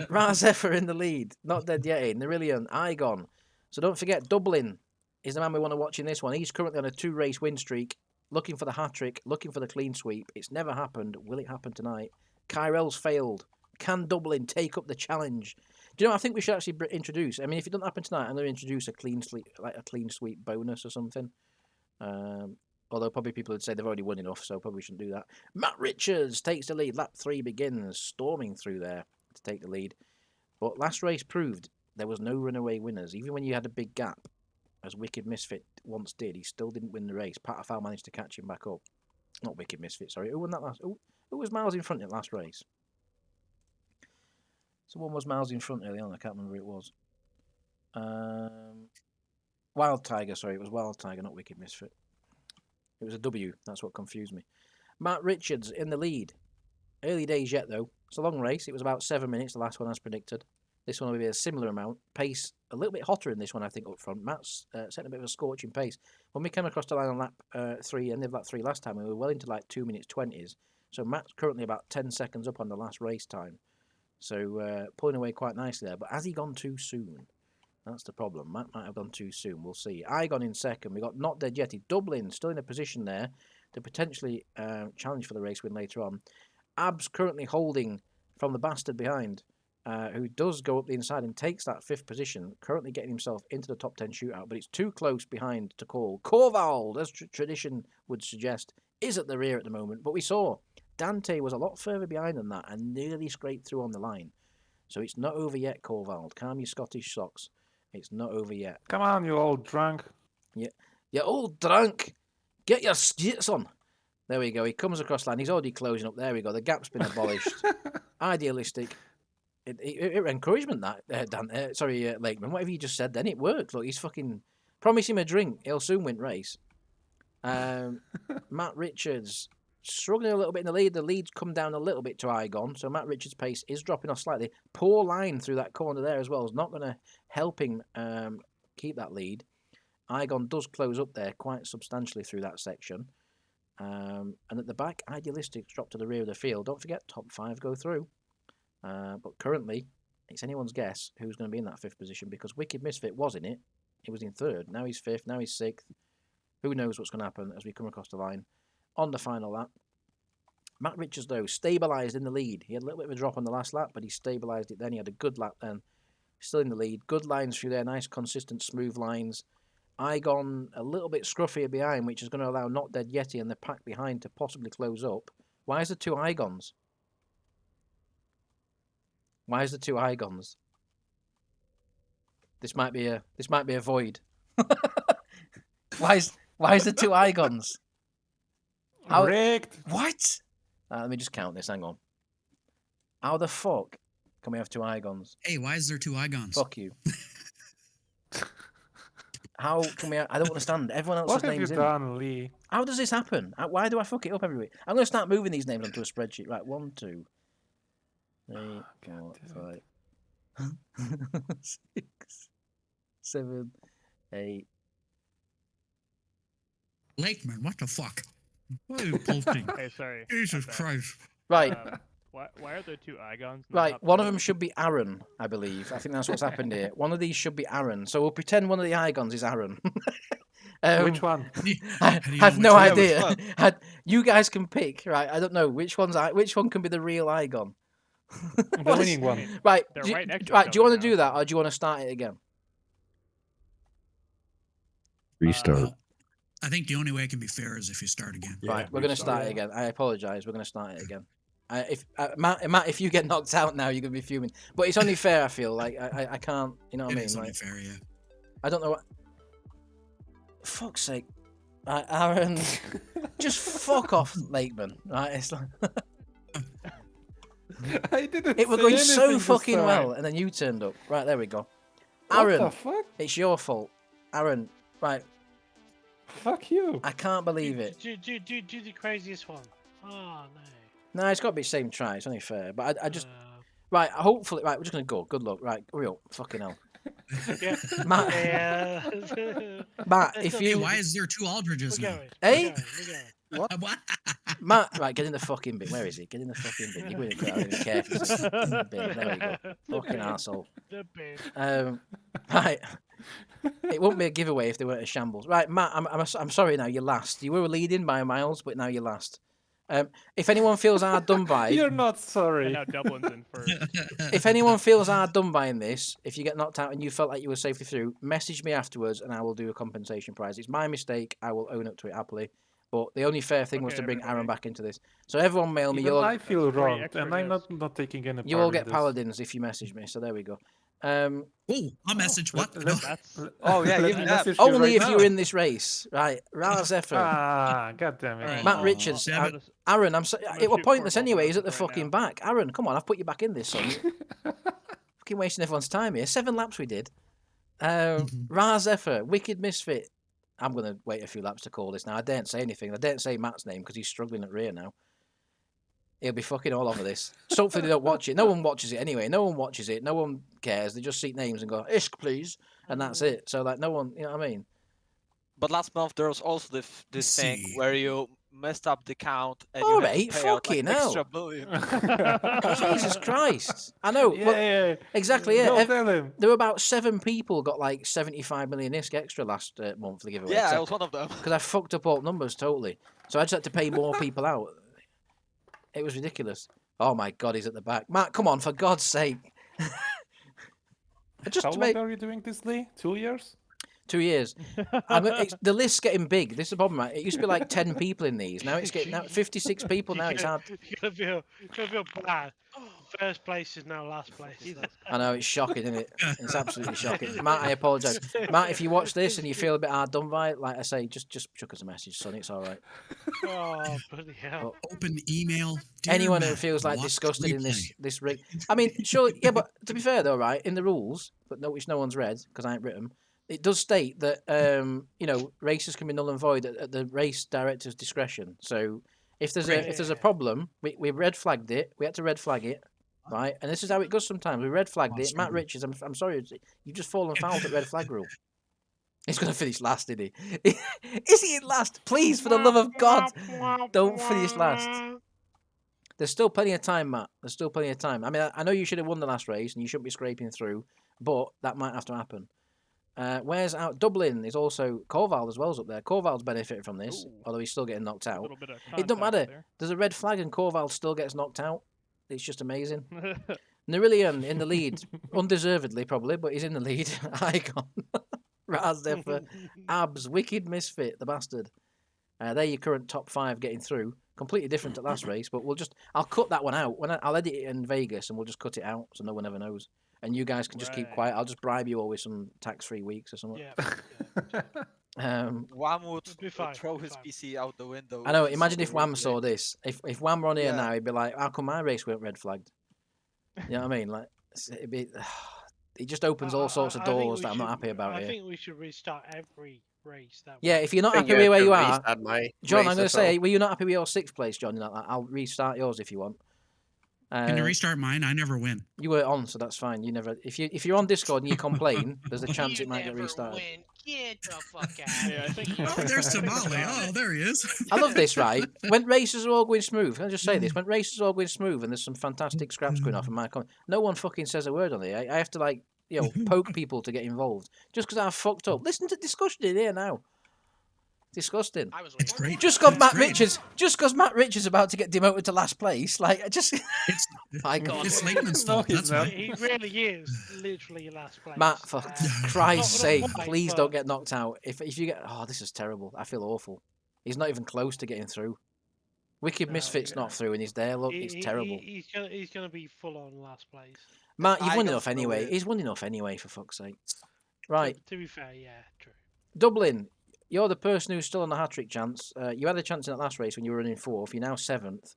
Ra Zephyr in the lead. Not dead yet. Nerillion, Igon. So don't forget, Dublin is the man we want to watch in this one. He's currently on a 2-race win streak, looking for the hat-trick, looking for the clean sweep. It's never happened. Will it happen tonight? Kyrell's failed. Can Dublin take up the challenge? Do you know, I think we should actually introduce, I mean, if it doesn't happen tonight, I'm going to introduce a clean sweep bonus or something. Although probably people would say they've already won enough, so probably shouldn't do that. Matt Richards takes the lead. Lap 3 begins, storming through there to take the lead. But last race proved there was no runaway winners. Even when you had a big gap, as Wicked Misfit once did, he still didn't win the race. Paterfal managed to catch him back up. Not Wicked Misfit, sorry. Who won that last? Who was miles in front at last race? Someone was miles in front early on. I can't remember who it was. Wild Tiger, sorry. It was Wild Tiger, not Wicked Misfit. It was a W. That's what confused me. Matt Richards in the lead. Early days yet, though. It's a long race. It was about 7 minutes, the last one as predicted. This one will be a similar amount. Pace a little bit hotter in this one, I think, up front. Matt's setting a bit of a scorching pace. When we came across the line on lap 3, end of lap 3 last time, we were well into like 2 minutes 20s. So Matt's currently about 10 seconds up on the last race time. So pulling away quite nicely there. But has he gone too soon? That's the problem. Matt might have gone too soon. We'll see. I gone in second. We got Not Dead Yeti. Dublin still in a position there to potentially challenge for the race win later on. Abs currently holding from the bastard behind, who does go up the inside and takes that 5th position, currently getting himself into the top 10 shootout, but it's too close behind to call. Corvald, as tradition would suggest, is at the rear at the moment, but we saw Dante was a lot further behind than that and nearly scraped through on the line. So it's not over yet, Corvald. Calm your Scottish socks. It's not over yet. Come on, you old drunk. You're old drunk. Get your skits on. There we go. He comes across line. He's already closing up. There we go. The gap's been abolished. Idealistic. Encouragement that Lakeman. Whatever you just said then, it worked. Look, he's fucking promise him a drink. He'll soon win race. Matt Richards struggling a little bit in the lead. The lead's come down a little bit to Igon, so Matt Richards' pace is dropping off slightly. Poor line through that corner there as well is not going to help him keep that lead. Igon does close up there quite substantially through that section. And at the back, Idealistics drop to the rear of the field. Don't forget, top 5 go through. But currently, it's anyone's guess who's going to be in that 5th position because Wicked Misfit was in it. He was in 3rd. Now he's 5th. Now he's 6th. Who knows what's going to happen as we come across the line on the final lap. Matt Richards, though, stabilised in the lead. He had a little bit of a drop on the last lap, but he stabilised it then. He had a good lap then. Still in the lead. Good lines through there. Nice, consistent, smooth lines. Igon a little bit scruffier behind, which is going to allow Not Dead Yeti and the pack behind to possibly close up. Why is there 2 Igons? Why is there 2 Igons? This might be a void. Why is there 2 Igons? How... Rigged. What? Let me just count this. Hang on. How the fuck can we have 2 Igons? Hey, why is there 2 Igons? Fuck you. How can we? I don't understand. Everyone else's What have you names in. done, Lee? How does this happen? Why do I fuck it up every week? I'm going to start moving these names onto a spreadsheet. Right, 1, 2, 3, 4, 5, 6, 7, 8. Lakeman, what the fuck? What are you posting? Hey, sorry. Jesus Okay. Christ. Right, Why are there 2 Igons? in the right. top One of 10? them should be Aaron, I believe. I think that's what's happened here. One of these should be Aaron. So we'll pretend one of the Igons is Aaron. Which one? I How do you have know no which one? idea. You guys can pick, right? I don't know which one can be the real Igon. The winning one. Right. They're Do, right next to right. each Do you want other to do now, that, so- or do you want to start it again? Restart. Well, I think the only way it can be fair is if you start again. Right. We're going to start it again. I apologise. We're going to start it again. Matt, if you get knocked out now, you're going to be fuming. But it's only fair. I feel like I can't. You know what I It mean? is only Like, fair, yeah. I don't know what. Fuck's sake, Aaron. Just fuck off, Lakeman. Right? It's like I didn't. it was say going so anything this fucking time. well, and then you turned up. Right, there we go. What Aaron, the fuck? it's your fault. Aaron, right? Fuck you. I can't believe it. Do the craziest one. Oh no. No, it's got to be same try. It's only fair. But I just Uh, right. Hopefully, right. We're just gonna go. Good luck. Right, hurry up. Fucking hell, yeah. Matt. Yeah. Matt, It's if okay, Hey, you, why is there 2 Aldridges We're now? going. Hey? We're going. What? Matt, right, get in the fucking bin. Where is he? Get in the fucking bin. You're going to I don't even care if he's in the bin. There we go. The Fucking bin. arsehole. The bin. Right. It wouldn't be a giveaway if they weren't a shambles. Right, Matt, I'm sorry now, you're last. You were leading by miles, but now you're last. If anyone feels hard done by, You're not And sorry. now Dublin's in first. if anyone feels hard done by in this, if you get knocked out and you felt like you were safely through, message me afterwards and I will do a compensation prize. It's my mistake. I will own up to it happily. But the only fair thing was Okay, to bring Aaron everybody. back into this. So everyone mail me. Even You'll I feel Three wronged, extra and I'm guests. not taking any part you all in get this. paladins if you message me. So there we go. Oh, a message. What? let- No. That's Oh, yeah, Let even me that. message you Only right if now. you're in this race, right? Raz Zephyr, God damn it. Alright. Matt Oh, Richards, damn it. Aaron. I'm It gonna was shoot pointless Corporal anyway. He's at the Moses right fucking now. back. Aaron, come on, I've put you back in this, son. Fucking wasting everyone's time here. 7 laps we did. Raz Zephyr, Wicked Misfit. I'm gonna wait a few laps to call this now. I daren't say anything. I daren't say Matt's name because he's struggling at rear now. He'll be fucking all over this. So hopefully they don't watch it. No one watches it anyway. No one watches it. No one cares. They just see names and go, "Ishk, please," and that's it. So like, no one, you know what I mean? But last month there was also this thing See. where you messed up the count and All you had right, to pay out like fucking hell. extra million. Jesus Christ! I know. Yeah, well, yeah. exactly. Yeah. Don't tell him. There were about 7 people got like 75 million ISK extra last month for the giveaway. Yeah, I was one of them. Because I fucked up all numbers totally. So I just had to pay more people out. It was ridiculous. Oh my God, he's at the back. Matt, come on, for God's sake. Just How to long make are you doing this, Lee? 2 years? 2 years. The list's getting big. This is the problem, right? It used to be like 10 people in these. Now it's getting now 56 people now. It's hard. You're gonna feel bad. First place is now last place. I know, it's shocking, isn't it? It's absolutely shocking. Matt, I apologise. Matt, if you watch this and you feel a bit hard done by it, like I say, just chuck us a message, son. It's all right. Oh, bloody hell. Open email. Dear Anyone who Matt, feels like watch disgusted in replay. this rig. I mean, surely, yeah, but to be fair though, right, in the rules, but no, which no one's read because I ain't written 'em, it does state that you know, races can be null and void at the race director's discretion. So if there's a problem, we red flagged it. We had to red flag it, right? And this is how it goes sometimes. We red flagged it. Matt Richards, I'm sorry, you've just fallen foul to red flag rule. He's gonna finish last, isn't he? Is he in last? Please, for the love of God, don't finish last. There's still plenty of time, Matt. There's still plenty of time. I mean, I know you should have won the last race and you shouldn't be scraping through, but that might have to happen. Where's out? Dublin is also Corval as well's up there. Corval's benefited from this, Ooh. although he's still getting knocked A out. little bit of It don't contact matter. There's a red flag and Corval still gets knocked out. It's just amazing. there. Nerillion in the lead, undeservedly probably, but he's in the lead. Icon, Razdefer, Abs, Wicked Misfit, the bastard. They're your current top 5 getting through. Completely different to last race, but I'll cut that one out. I'll edit it in Vegas and we'll just cut it out so no one ever knows. And you guys can just keep Right. quiet. I'll just bribe you all with some tax-free weeks or something. Yeah. Wham would Be fine, throw be his fine. PC out the window. I know. if he Imagine saw if the Wham replay. saw this. If Wham were on here Yeah. now, he'd be like, "How come my race weren't red flagged?" You know what I mean? Like, it'd be. It just opens all sorts of I think doors we that I'm not should- happy about I here. think we should restart every race. That Yeah, way. if you're not I think happy with have where to you are, restart my John, race I'm going to as well. say, were you not happy with your 6th place, John? I'll restart yours if you want. Can you restart mine? I never win. You were on, so that's fine. You never. If you're on Discord and you complain, there's a chance You it might get never restarted. win. Get the fuck out. Yeah, I think. Oh, there's I think Somali. Somali. Oh, there he is. I love this, right? When races are all going smooth, can I just say this? When races are all going smooth and there's some fantastic scraps going off in my comment, no one fucking says a word on it. I have to, like, you know, poke people to get involved. Just because I fucked up. Listen to discussion in here now. Disgusting. I was It's great. Just because It's Matt great. Richards, about to get demoted to last place, like, I just, It's, my God. it's Lakeman's No, fault. he's That's not. why. He really is literally last place. Matt, for Christ's not gonna sake, lie, please but- don't get knocked out. If you get, oh, this is terrible. I feel awful. He's not even close to getting through. Wicked No, Misfit's yeah. not through, and he's there. Look, He- it's he- terrible. He's gonna be full on last place. Matt, you've I won got enough through anyway. it. He's won enough anyway, for fuck's sake. To- Right, To be fair, yeah, true. Dublin. You're the person who's still on the hat-trick chance. You had a chance in that last race when you were running 4th. You're now 7th.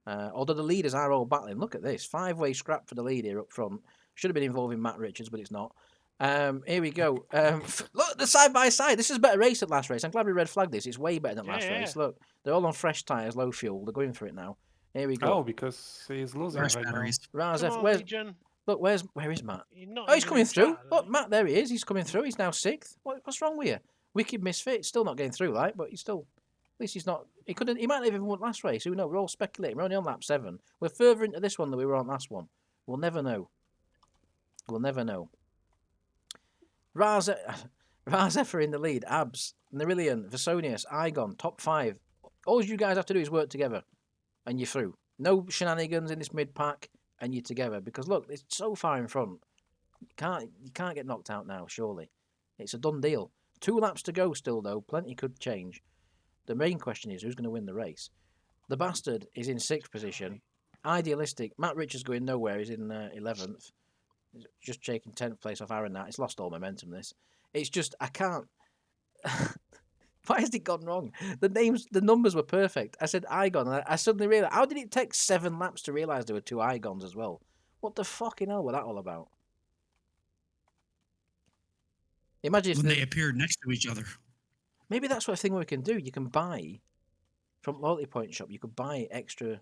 Although the leaders are all battling. Look at this. 5-way scrap for the lead here up front. Should have been involving Matt Richards, but it's not. Here we go. Look, the side-by-side. This is a better race than last race. I'm glad we red flagged this. It's way better than last Yeah, race. yeah. Look, they're all on fresh tyres, low fuel. They're going for it now. Here we go. Oh, because he's losing Fresh right now. batteries. Raz Come F, on, where's, Legion. look, where is Matt? You're not Oh, he's even coming in through. chat, Look, are Matt, there he is. He's coming through. He's now 6th. What's wrong with you? Wicked Misfit, still not getting through, right? But he's still, at least he's not. He couldn't. He might not even won last race. Who knows? We're all speculating. We're only on lap 7. We're further into this one than we were on last one. We'll never know. We'll never know. Razeffer in the lead. Abs, Nerillion, Vesonius, Igon, top 5. All you guys have to do is work together, and you're through. No shenanigans in this mid pack, and you're together. Because look, it's so far in front. You can't get knocked out now. Surely, it's a done deal. 2 laps to go still, though. Plenty could change. The main question is who's going to win the race. The bastard is in 6th position. Idealistic. Matt Richards going nowhere. He's in 11th. He's just taking 10th place off Aaron. That it's lost all momentum. This. It's just I can't. Why has it gone wrong? The numbers were perfect. I said Igon, and I suddenly realised, how did it take 7 laps to realise there were 2 Igons as well? What the fucking hell was that all about? Imagine if When they appeared next to each other. maybe that's what a thing we can do. You can buy from Loyalty Point Shop. You could buy extra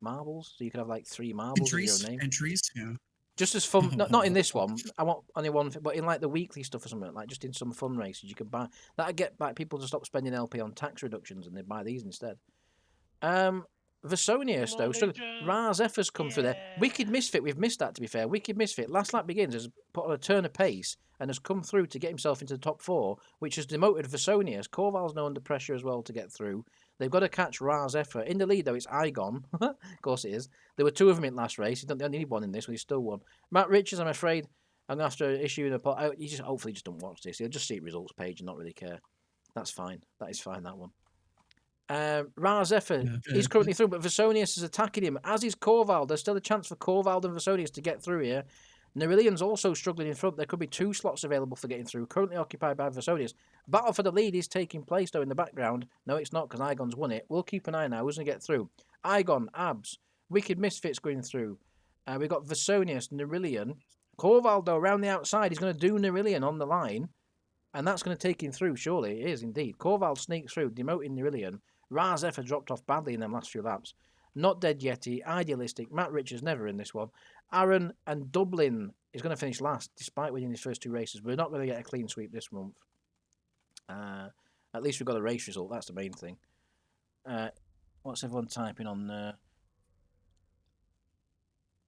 marbles, so you could have like 3 marbles with your own name. Entries, yeah. Just as fun, not in this one. I want only one, but in like the weekly stuff or something, like just in some fun races, you could buy. That'd get like people to stop spending LP on tax reductions and they buy these instead. Versonius though, so Raz Effa's come through there. Wicked Misfit, we've missed that to be fair. Wicked Misfit, Last Lap Begins has put on a turn of pace and has come through to get himself into the top 4, which has demoted Versonius. Corval's now under pressure as well to get through. They've got to catch Raz Effa. In the lead though, it's Igon. Of course it is. There were 2 of them in last race. They only need one in this, but he still won. Matt Richards, I'm afraid, I'm going to have to issue a you just hopefully just don't watch this. He'll just see results page and not really care. That's fine. That is fine, that one. Raz Effa, he's currently through, but Versonius is attacking him, as is Corval. There's still a chance for Corval and Versonius to get through here. Nerillian's also struggling in front. There could be 2 slots available for getting through, currently occupied by Versonius. Battle for the lead is taking place, though, in the background. No, it's not, because Igon's won it. We'll keep an eye now. Who's going to get through? Igon, Abs, Wicked Misfits going through. We've got Versonius, Nerillian. Corval, though, around the outside, he's going to do Nerillian on the line, and that's going to take him through, surely. It is, indeed. Corval sneaks through, demoting Nerillian. Raz Effa dropped off badly in them last few laps. Not Dead Yeti, Idealistic, Matt Richards never in this one. Aaron and Dublin is going to finish last, despite winning his first 2 races. We're not going to get a clean sweep this month. At least we've got a race result, that's the main thing. What's everyone typing on there?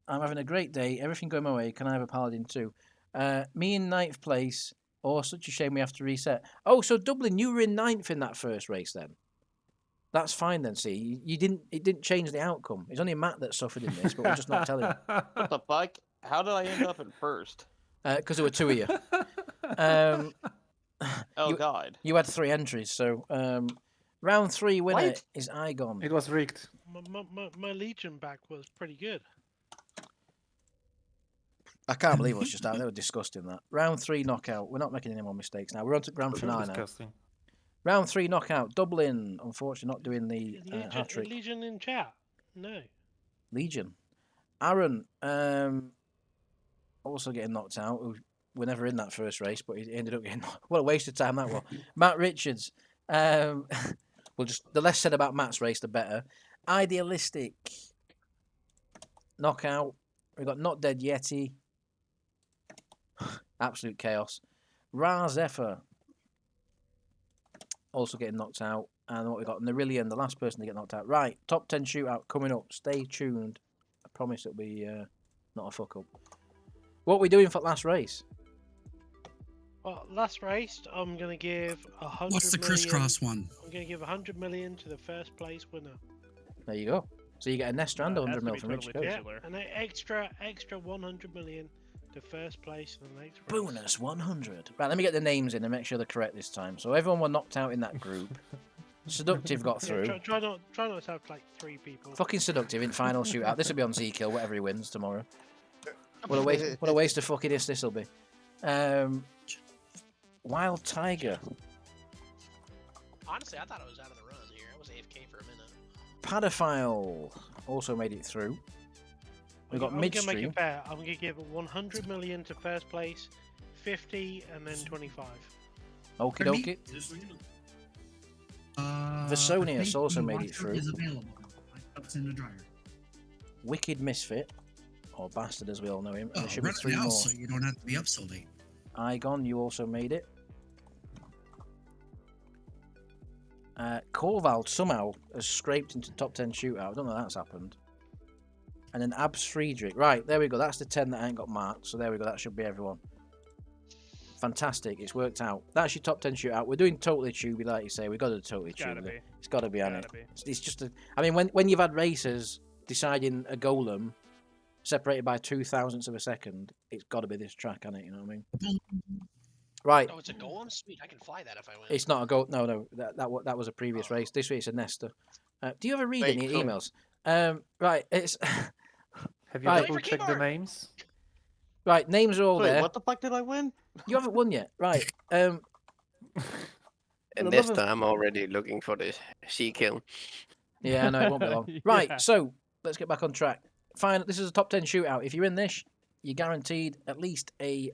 I'm having a great day, everything going my way, can I have a Paladin too? Me in 9th place, such a shame we have to reset. Oh, so Dublin, you were in 9th in that first race then? That's fine then. See, it didn't change the outcome. It's only Matt that suffered in this, but we're just not telling him. What the fuck? How did I end up in first? Because there were 2 of you. God! You had 3 entries, so round 3 winner What? is Igon. It was rigged. My Legion back was pretty good. I can't believe what's just out. They were disgusting that. Round 3 knockout. We're not making any more mistakes now. We're on to grand finale now. Disgusting. Round 3 knockout. Dublin, unfortunately, not doing the hat trick. Legion in chat? No. Legion. Aaron, also getting knocked out. We're never in that first race, but he ended up getting knocked. What a waste of time that was. Matt Richards. Well, just the less said about Matt's race, the better. Idealistic. Knockout. We've got Not Dead Yeti. Absolute chaos. Raz Effa. Also getting knocked out. And what we got? Nerillian, the last person to get knocked out. Right, top 10 shootout coming up. Stay tuned. I promise it'll be not a fuck up. What are we doing for last race? Well, last race, I'm going to give 100 What's the crisscross one? I'm going to give 100 million to the first place winner. There you go. So you get a Nest and 100 mil from Rich Coach. Yeah, and an extra 100 million to first place in the next race. Bonus 100. Right, let me get the names in and make sure they're correct this time. So everyone were knocked out in that group. Seductive got through. Yeah, try not to have like 3 people. Fucking Seductive in final shootout. This will be on Z-Kill, whatever he wins tomorrow. What a waste of fuckiness this will be. Wild Tiger. Honestly, I thought I was out of the run here. I was AFK for a minute. Padophile also made it through. We've got I'm going to Midstream. make it fair. I'm going to give 100 million to first place, 50, and then 25. Okie dokie. Versonius also made it through. Is available. It's in the dryer. Wicked Misfit, or Bastard as we all know him. And Oh, there should be run it 3 now more. so you don't have to be up so late. Igon, you also made it. Corval somehow has scraped into top 10 shootout. I don't know how that's happened. And then Abs Friedrich. Right, there we go. That's the 10 that ain't got marked. So there we go. That should be everyone. Fantastic. It's worked out. That's your top 10 shootout. We're doing totally tubey, like you say. We've got to totally Gotta tube be. it. It's got to be on it. Gotta be. It's just a... I mean, when you've had racers deciding a golem separated by 0.02 of a second, it's got to be this track, hasn't it? You know what I mean? Right. Oh, it's a golem? Sweet, I can fly that if I win. It's not a go. No. That was a previous race. This race is a Nesta. Do you ever read Wait, any cool. emails? Right. It's Have you Right. double checked the names? right. Names are all Wait, there. what the fuck did I win? You haven't won yet. Right. For the And love this of- time I'm already looking for the C-kill. Yeah, no, it won't be long. Right. Yeah. So let's get back on track. Fine. This is a top 10 shootout. If you're in this, you're guaranteed at least a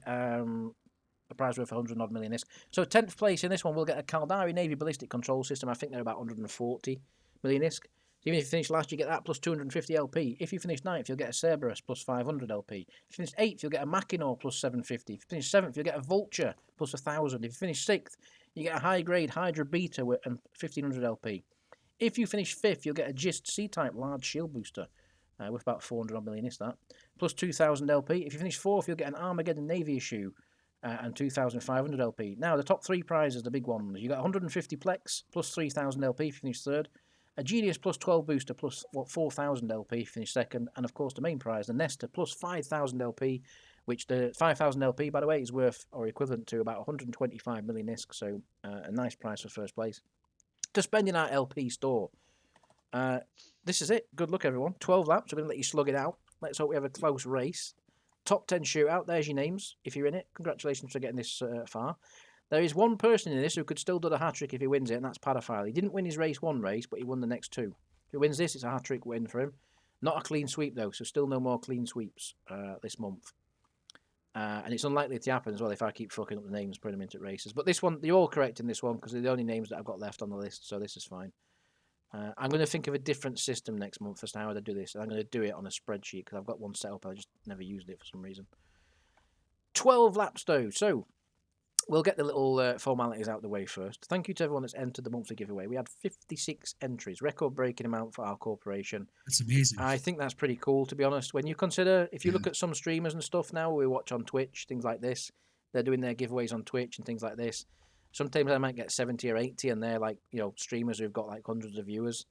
prize worth 100 odd million. So 10th place in this one, we'll get a Caldari Navy ballistic control system. I think they're about 140 million ISK. Even if you finish last, you get that plus 250 LP. If you finish 9th, you'll get a Cerberus plus 500 LP. If you finish 8th, you'll get a Mackinaw plus 750. If you finish 7th, you'll get a Vulture plus 1,000. If you finish 6th, you get a high-grade Hydra Beta and 1,500 LP. If you finish 5th, you'll get a Gist C-Type large shield booster with about 400 million is that, plus 2,000 LP. If you finish 4th, you'll get an Armageddon Navy issue and 2,500 LP. Now, the top 3 prizes, the big ones, you got 150 Plex plus 3,000 LP if you finish 3rd. A Genius plus 12 booster plus 4,000 LP finish 2nd, and of course the main prize, the Nesta plus 5,000 LP, which the 5,000 LP by the way is worth or equivalent to about 125 million ISK, so a nice price for 1st place. To spend in our LP store. This is it. Good luck everyone. 12 laps. We're going to let you slug it out. Let's hope we have a close race. Top 10 shootout. There's your names if you're in it. Congratulations for getting this far. There is one person in this who could still do the hat-trick if he wins it, and that's Padophile. He didn't win his race 1 race, but he won the next 2. If he wins this, it's a hat-trick win for him. Not a clean sweep, though, so still no more clean sweeps this month. And it's unlikely to happen as well if I keep fucking up the names, putting them into races. But this one, you're all correct in this one, because they're the only names that I've got left on the list, so this is fine. I'm going to think of a different system next month as to how to do this, and I'm going to do it on a spreadsheet, because I've got one set up, I just never used it for some reason. 12 laps, though, so... We'll get the little formalities out of the way first. Thank you to everyone that's entered the monthly giveaway. We had 56 entries, record-breaking amount for our corporation. That's amazing. I think that's pretty cool, to be honest. When you consider, if you look at some streamers and stuff now, we watch on Twitch, things like this. They're doing their giveaways on Twitch and things like this. Sometimes I might get 70 or 80, and they're like, streamers who've got like hundreds of viewers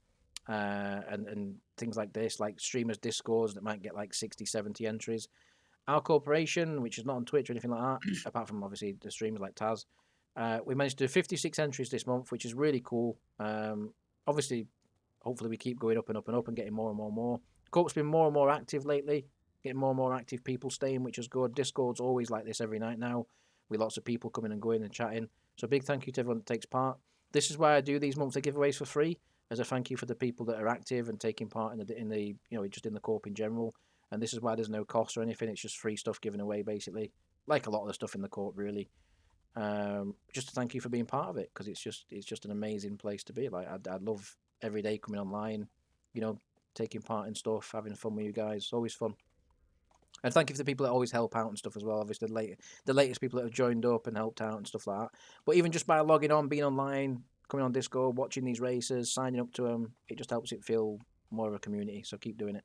and things like this, like streamers' Discords that might get like 60, 70 entries. Our corporation, which is not on Twitch or anything like that, apart from obviously the streamers like Taz, we managed to do 56 entries this month, which is really cool. Obviously, hopefully we keep going up and up and up and getting more and more and more. Corp's been more and more active lately, getting more and more active people staying, which is good. Discord's always like this every night now, with lots of people coming and going and chatting. So big thank you to everyone that takes part. This is why I do these monthly giveaways for free, as a thank you for the people that are active and taking part in the just in the Corp in general. And this is why there's no cost or anything. It's just free stuff given away, basically. Like a lot of the stuff in the Corp, really. Just to thank you for being part of it, because it's just an amazing place to be. Like I'd love every day coming online, taking part in stuff, having fun with you guys. It's always fun. And thank you for the people that always help out and stuff as well. Obviously, the latest people that have joined up and helped out and stuff like that. But even just by logging on, being online, coming on Discord, watching these races, signing up to them, it just helps it feel more of a community. So keep doing it.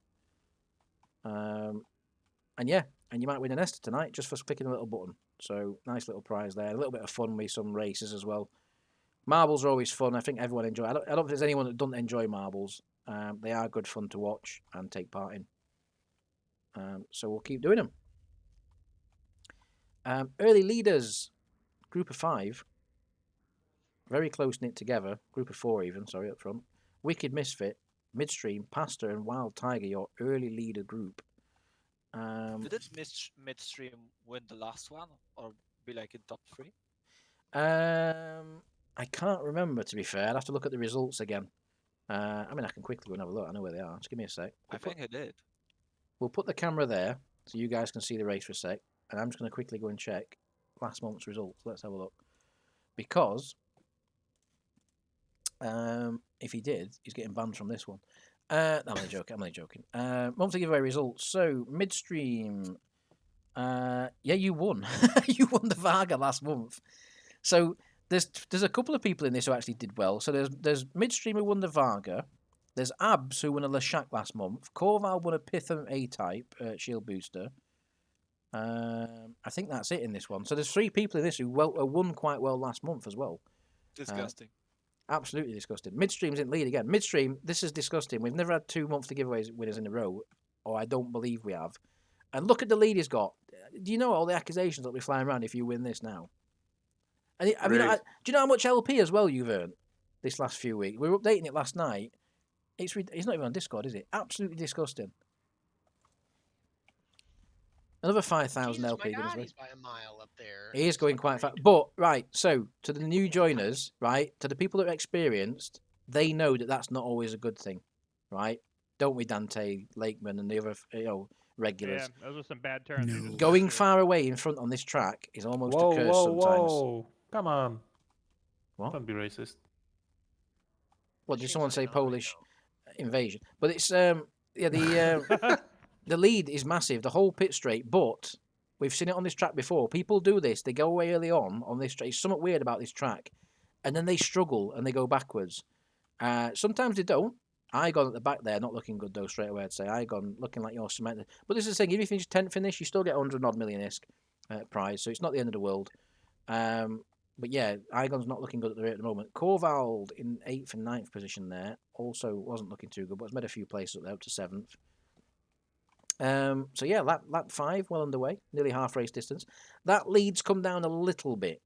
And you might win a Nesta tonight just for clicking a little button. So nice little prize there. A little bit of fun with some races as well. Marbles are always fun. I think everyone enjoys. I don't think there's anyone that doesn't enjoy marbles. They are good fun to watch and take part in. So we'll keep doing them. Early leaders, group of 5. Very close knit together. Group of 4 even. Sorry, up front. Wicked Misfit, Midstream, Pastor, and Wild Tiger. Your early leader group. Did Midstream win the last one, or be like in top 3? I can't remember, to be fair. I'd have to look at the results again. I can quickly go and have a look. I know where they are. Just give me a sec. I think it did. We'll put the camera there so you guys can see the race for a sec. And I'm just going to quickly go and check last month's results. Let's have a look. Because if he did, he's getting banned from this one. I'm only joking. Monthly giveaway results. So, Midstream. You won. You won the Varga last month. So, there's a couple of people in this who actually did well. So, there's Midstream who won the Varga. There's Abs who won a Lashak last month. Corval won a Pitham A-Type Shield Booster. I think that's it in this one. So, there's 3 people in this who won quite well last month as well. Disgusting. Absolutely disgusting. Midstream's in lead again. Midstream, this is disgusting. We've never had 2 monthly giveaways winners in a row, or I don't believe we have. And look at the lead he's got. Do you know all the accusations that'll be flying around if you win this now? And do you know how much LP as well you've earned this last few weeks? We were updating it last night. It's not even on Discord, is it? Absolutely disgusting. Another 5,000 LP. My God, he's by a mile up there. He is going quite fast. But, right, so, to the new joiners, right, to the people that are experienced, they know that that's not always a good thing, right? Don't we, Dante, Lakeman, and the other, regulars? Yeah, those are some bad turns. No. Going far away in front on this track is almost a curse sometimes. Whoa! Come on. What? Don't be racist. What, did someone say Polish? invasion. But it's yeah, the lead is massive, the whole pit straight. But we've seen it on this track before. People do this; they go away early on this track. It's somewhat weird about this track, and then they struggle and they go backwards. Sometimes they don't. Igon at the back there, not looking good though. Straight away, I'd say Igon looking like you're cemented. But this is the thing: if you finish 10th in this, you still get 100 odd million ISK prize, so it's not the end of the world. But yeah, Igon's not looking good at the rate at the moment. Korvald in 8th and 9th position there also wasn't looking too good, but has made a few places up there, up to 7th. So yeah, lap 5 well underway, nearly half race distance. That lead's come down a little bit.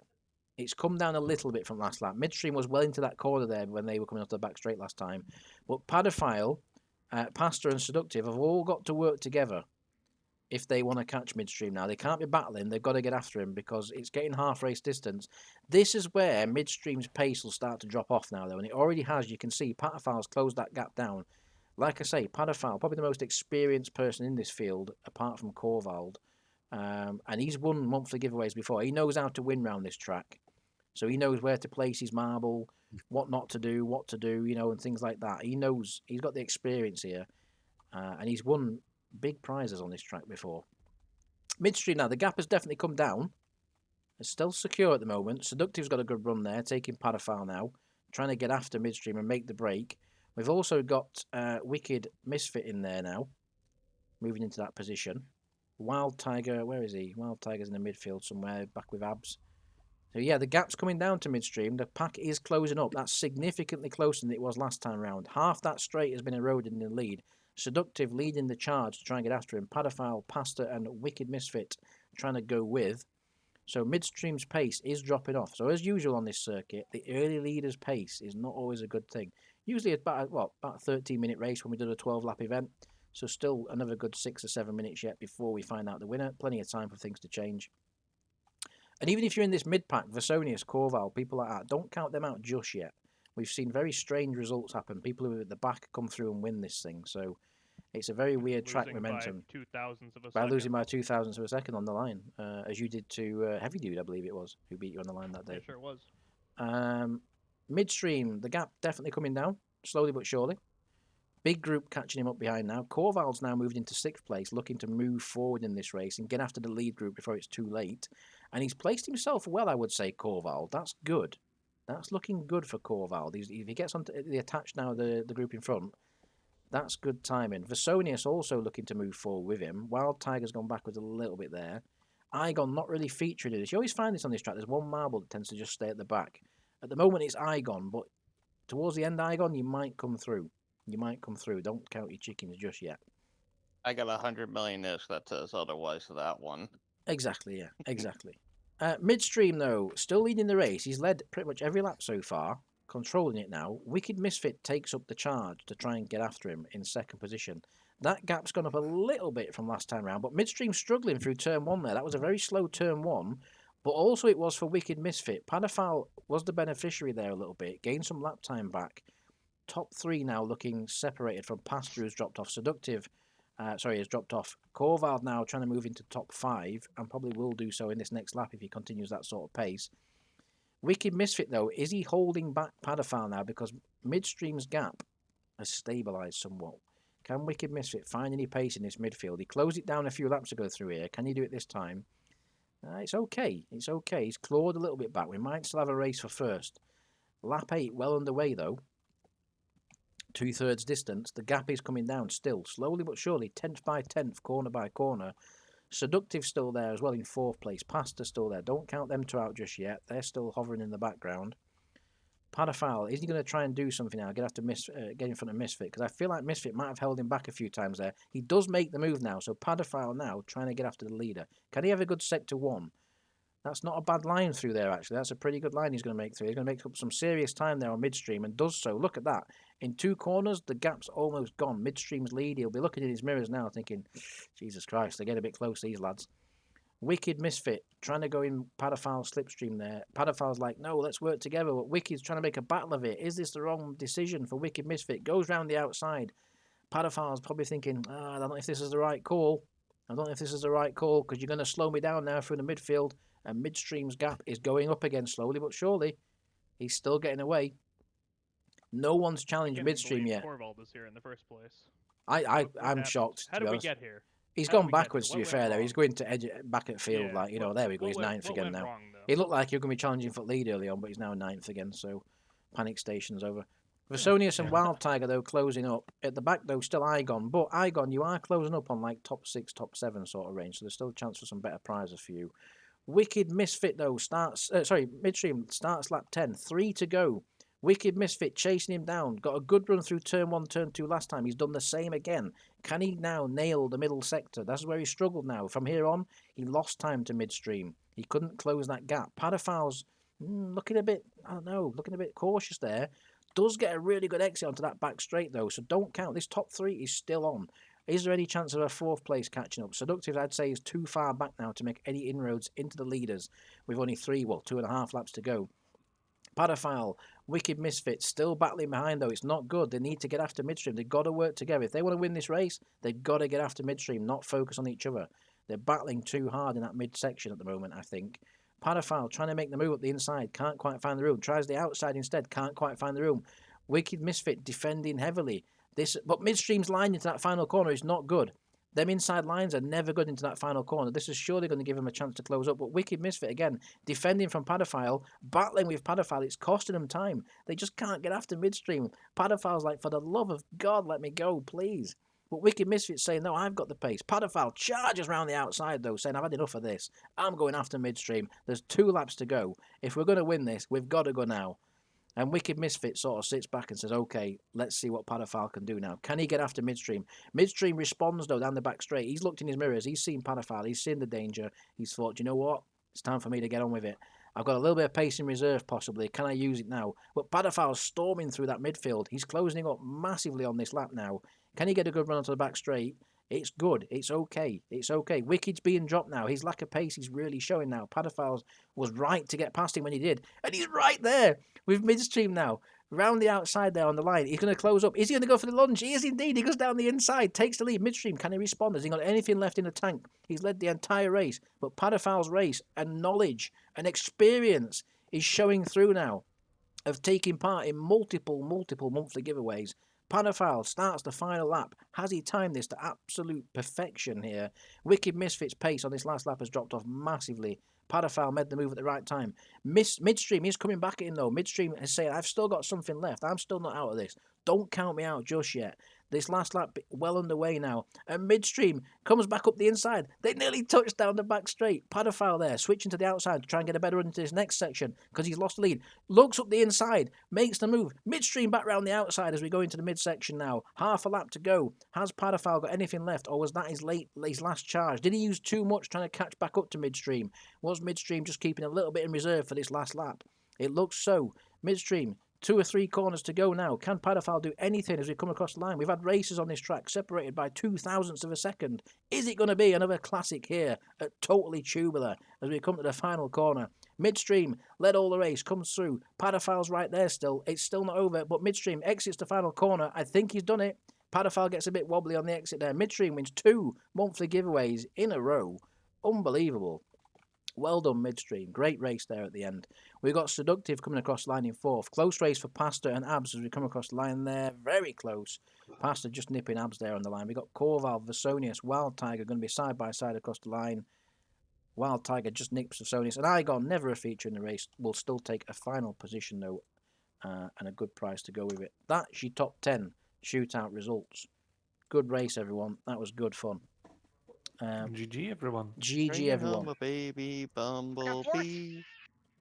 It's come down a little bit from last lap. Midstream was well into that corner there when they were coming off the back straight last time. But Padophile, Pasta and Seductive have all got to work together if they want to catch Midstream now. They can't be battling. They've got to get after him because it's getting half race distance. This is where Midstream's pace will start to drop off now, though. And it already has. You can see Padophile's closed that gap down. Like I say, Padophile, probably the most experienced person in this field, apart from Korvald. And he's won monthly giveaways before. He knows how to win round this track. So he knows where to place his marble, what not to do, what to do, you know, and things like that. He knows, he's got the experience here. And he's won big prizes on this track before. Midstream now, the gap has definitely come down. It's still secure at the moment. Seductive's got a good run there, taking Padophile now, trying to get after Midstream and make the break. We've also got Wicked Misfit in there now, moving into that position. Wild Tiger, where is he? Wild Tiger's in the midfield somewhere, back with Abs. So yeah, the gap's coming down to Midstream. The pack is closing up. That's significantly closer than it was last time round. Half that straight has been eroded in the lead. Seductive leading the charge to try and get after him. Padophile, Pasta and Wicked Misfit trying to go with. So Midstream's pace is dropping off. So as usual on this circuit, the early leader's pace is not always a good thing. Usually it's about a 13-minute race when we did a 12-lap event. So still another good 6 or 7 minutes yet before we find out the winner. Plenty of time for things to change. And even if you're in this mid-pack, Versonius, Korval, people like that, don't count them out just yet. We've seen very strange results happen. People who are at the back come through and win this thing. So it's a very weird track momentum. By 2,000ths of a by second. losing by 2,000ths of a second on the line, as you did to Heavy Dude, I believe it was, who beat you on the line that day. Yeah, sure it was. Midstream, the gap definitely coming down, slowly but surely. Big group catching him up behind now. Korval's now moved into 6th place, looking to move forward in this race and get after the lead group before it's too late. And he's placed himself well, I would say, Korval. That's good. That's looking good for Korval. If he gets onto the attached now, the group in front, that's good timing. Versonius also looking to move forward with him. Wild Tiger's gone backwards a little bit there. Igon not really featuring in this. You always find this on this track. There's one marble that tends to just stay at the back. At the moment, it's Igon, but towards the end, Igon, you might come through. You might come through. Don't count your chickens just yet. I got 100 million-ish that says otherwise to that one. Exactly, yeah, exactly. Midstream, though, still leading the race. He's led pretty much every lap so far, controlling it now. Wicked Misfit takes up the charge to try and get after him in 2nd position. That gap's gone up a little bit from last time round, but Midstream struggling through turn 1 there. That was a very slow turn 1, but also it was for Wicked Misfit. Padophile was the beneficiary there a little bit, gained some lap time back. Top 3 now looking separated from Pastor, who's dropped off. Seductive, has dropped off. Korvald now trying to move into top 5 and probably will do so in this next lap if he continues that sort of pace. Wicked Misfit, though, is he holding back Padophile now because Midstream's gap has stabilised somewhat? Can Wicked Misfit find any pace in this midfield? He closed it down a few laps ago through here. Can he do it this time? It's okay. It's okay. He's clawed a little bit back. We might still have a race for first. Lap 8 well underway, though. 2/3 distance. The gap is coming down still, slowly but surely, 10th by 10th, corner by corner. Seductive still there as well in 4th place. Pasta still there. Don't count them two out just yet. They're still hovering in the background. Padophile, is he going to try and do something now? Get in front of Misfit? Because I feel like Misfit might have held him back a few times there. He does make the move now, so Padophile now trying to get after the leader. Can he have a good sector 1? That's not a bad line through there, actually. That's a pretty good line he's going to make through. He's going to make up some serious time there on Midstream and does so. Look at that. In 2 corners, the gap's almost gone. Midstream's lead. He'll be looking in his mirrors now thinking, Jesus Christ, they get a bit close, these lads. Wicked Misfit trying to go in Padophile slipstream there. Padophile's like, no, let's work together. But Wicked's trying to make a battle of it. Is this the wrong decision for Wicked Misfit? Goes round the outside. Padophile's probably thinking, I don't know if this is the right call. I don't know if this is the right call because you're going to slow me down now through the midfield. And Midstream's gap is going up again slowly but surely. He's still getting away. No one's challenged Can't even midstream believe yet. Torvald is here in the first place. I'm happened? shocked. How to be did we honest. get here? He's How did gone we get here? backwards, to What be went fair, though. He's wrong? going to edge it back at field, Yeah, like, you know, there we go. what He's went- ninth what again went now. wrong, though? He looked like he was going to be challenging for lead early on, but he's now ninth again, so panic station's over. Versonius and Wild Tiger, though, closing up. At the back, though, still Igon. But Igon, you are closing up on, like, top 6, top 7 sort of range, so there's still a chance for some better prizes for you. Wicked Misfit, though, starts... Midstream starts lap 10. 3 to go. Wicked Misfit chasing him down. Got a good run through turn 1, turn 2 last time. He's done the same again. Can he now nail the middle sector? That's where he struggled now. From here on, he lost time to midstream. He couldn't close that gap. Padafal's looking a bit, I don't know, looking a bit cautious there. Does get a really good exit onto that back straight, though, so don't count. This top 3 is still on. Is there any chance of a 4th place catching up? Seductive, I'd say, is too far back now to make any inroads into the leaders with only 2.5 laps to go. Padophile, Wicked Misfit, still battling behind, though. It's not good. They need to get after midstream. They've got to work together. If they want to win this race, they've got to get after midstream, not focus on each other. They're battling too hard in that midsection at the moment, I think. Padophile trying to make the move up the inside, can't quite find the room. Tries the outside instead, can't quite find the room. Wicked Misfit defending heavily. But midstream's line into that final corner is not good. Them inside lines are never good into that final corner. This is surely going to give him a chance to close up. But Wicked Misfit, again, defending from Padophile, battling with Padophile, it's costing them time. They just can't get after midstream. Padophile's like, for the love of God, let me go, please. But Wicked Misfit's saying, no, I've got the pace. Padophile charges round the outside, though, saying, I've had enough of this. I'm going after midstream. There's 2 laps to go. If we're going to win this, we've got to go now. And Wicked Misfit sort of sits back and says, okay, let's see what Padophile can do now. Can he get after midstream? Midstream responds, though, down the back straight. He's looked in his mirrors. He's seen Padophile. He's seen the danger. He's thought, do you know what? It's time for me to get on with it. I've got a little bit of pace in reserve, possibly. Can I use it now? But Padophile's storming through that midfield. He's closing up massively on this lap now. Can he get a good run onto the back straight? It's good. It's okay. It's okay. Wicked's being dropped now. His lack of pace is really showing now. Padophiles was right to get past him when he did. And he's right there with midstream now. Round the outside there on the line. He's going to close up. Is he going to go for the lunge? He is indeed. He goes down the inside. Takes the lead. Midstream. Can he respond? Has he got anything left in the tank? He's led the entire race. But Padophile's race and knowledge and experience is showing through now of taking part in multiple monthly giveaways. Padophile starts the final lap. Has he timed this to absolute perfection here? Wicked Misfit's pace on this last lap has dropped off massively. Padophile made the move at the right time. Midstream is coming back at him, though. Midstream is saying, I've still got something left. I'm still not out of this. Don't count me out just yet. This last lap well underway now. And Midstream comes back up the inside. They nearly touched down the back straight. Padophile there, switching to the outside to try and get a better run into this next section because he's lost the lead. Looks up the inside, makes the move. Midstream back round the outside as we go into the midsection now. Half a lap to go. Has Padophile got anything left, or was that his last charge? Did he use too much trying to catch back up to Midstream? Was Midstream just keeping a little bit in reserve for this last lap? It looks so. Midstream, 2 or 3 corners to go now. Can Padophile do anything as we come across the line? We've had races on this track separated by 0.02 of a second. Is it going to be another classic here at Totally Tubular as we come to the final corner? Midstream led all the race, comes through. Padophile's right there still. It's still not over, but Midstream exits the final corner. I think he's done it. Padophile gets a bit wobbly on the exit there. Midstream wins 2 monthly giveaways in a row. Unbelievable. Well done, Midstream. Great race there at the end. We've got Seductive coming across the line in 4th. Close race for Pasta and Abs as we come across the line there. Very close. Pasta just nipping Abs there on the line. We've got Corval, Versonius, Wild Tiger going to be side by side across the line. Wild Tiger just nips Versonius. And Igon, never a feature in the race, will still take a final position though. And a good price to go with it. That's your top 10 shootout results. Good race, everyone. That was good fun. GG, everyone. GG, everyone. A baby bumblebee.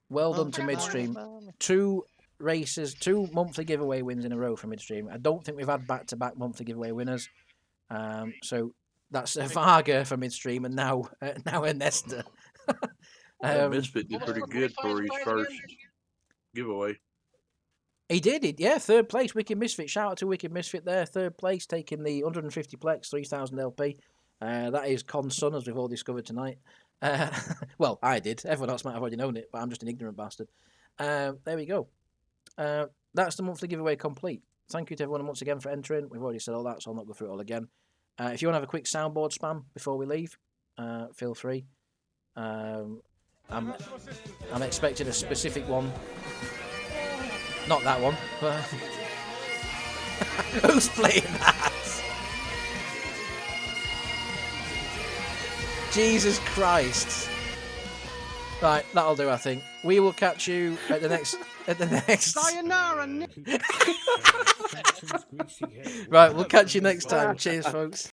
Well done to Midstream. 2 races, 2 monthly giveaway wins in a row for Midstream. I don't think we've had back-to-back monthly giveaway winners. So that's Varga for Midstream and now Ernesta. Misfit did pretty good for his first giveaway. He did, yeah, 3rd place, Wicked Misfit. Shout out to Wicked Misfit there, 3rd place, taking the 150 plex, 3000 LP. That is Con's son, as we've all discovered tonight. Well, I did. Everyone else might have already known it, but I'm just an ignorant bastard. There we go. That's the monthly giveaway complete. Thank you to everyone once again for entering. We've already said all that, so I'll not go through it all again. If you want to have a quick soundboard spam before we leave, feel free. I'm expecting a specific one. Not that one, but Who's playing that? Jesus Christ. Right, that'll do, I think. We will catch you at the next... Sayonara, Nick. Right, we'll catch you next time. Cheers, folks.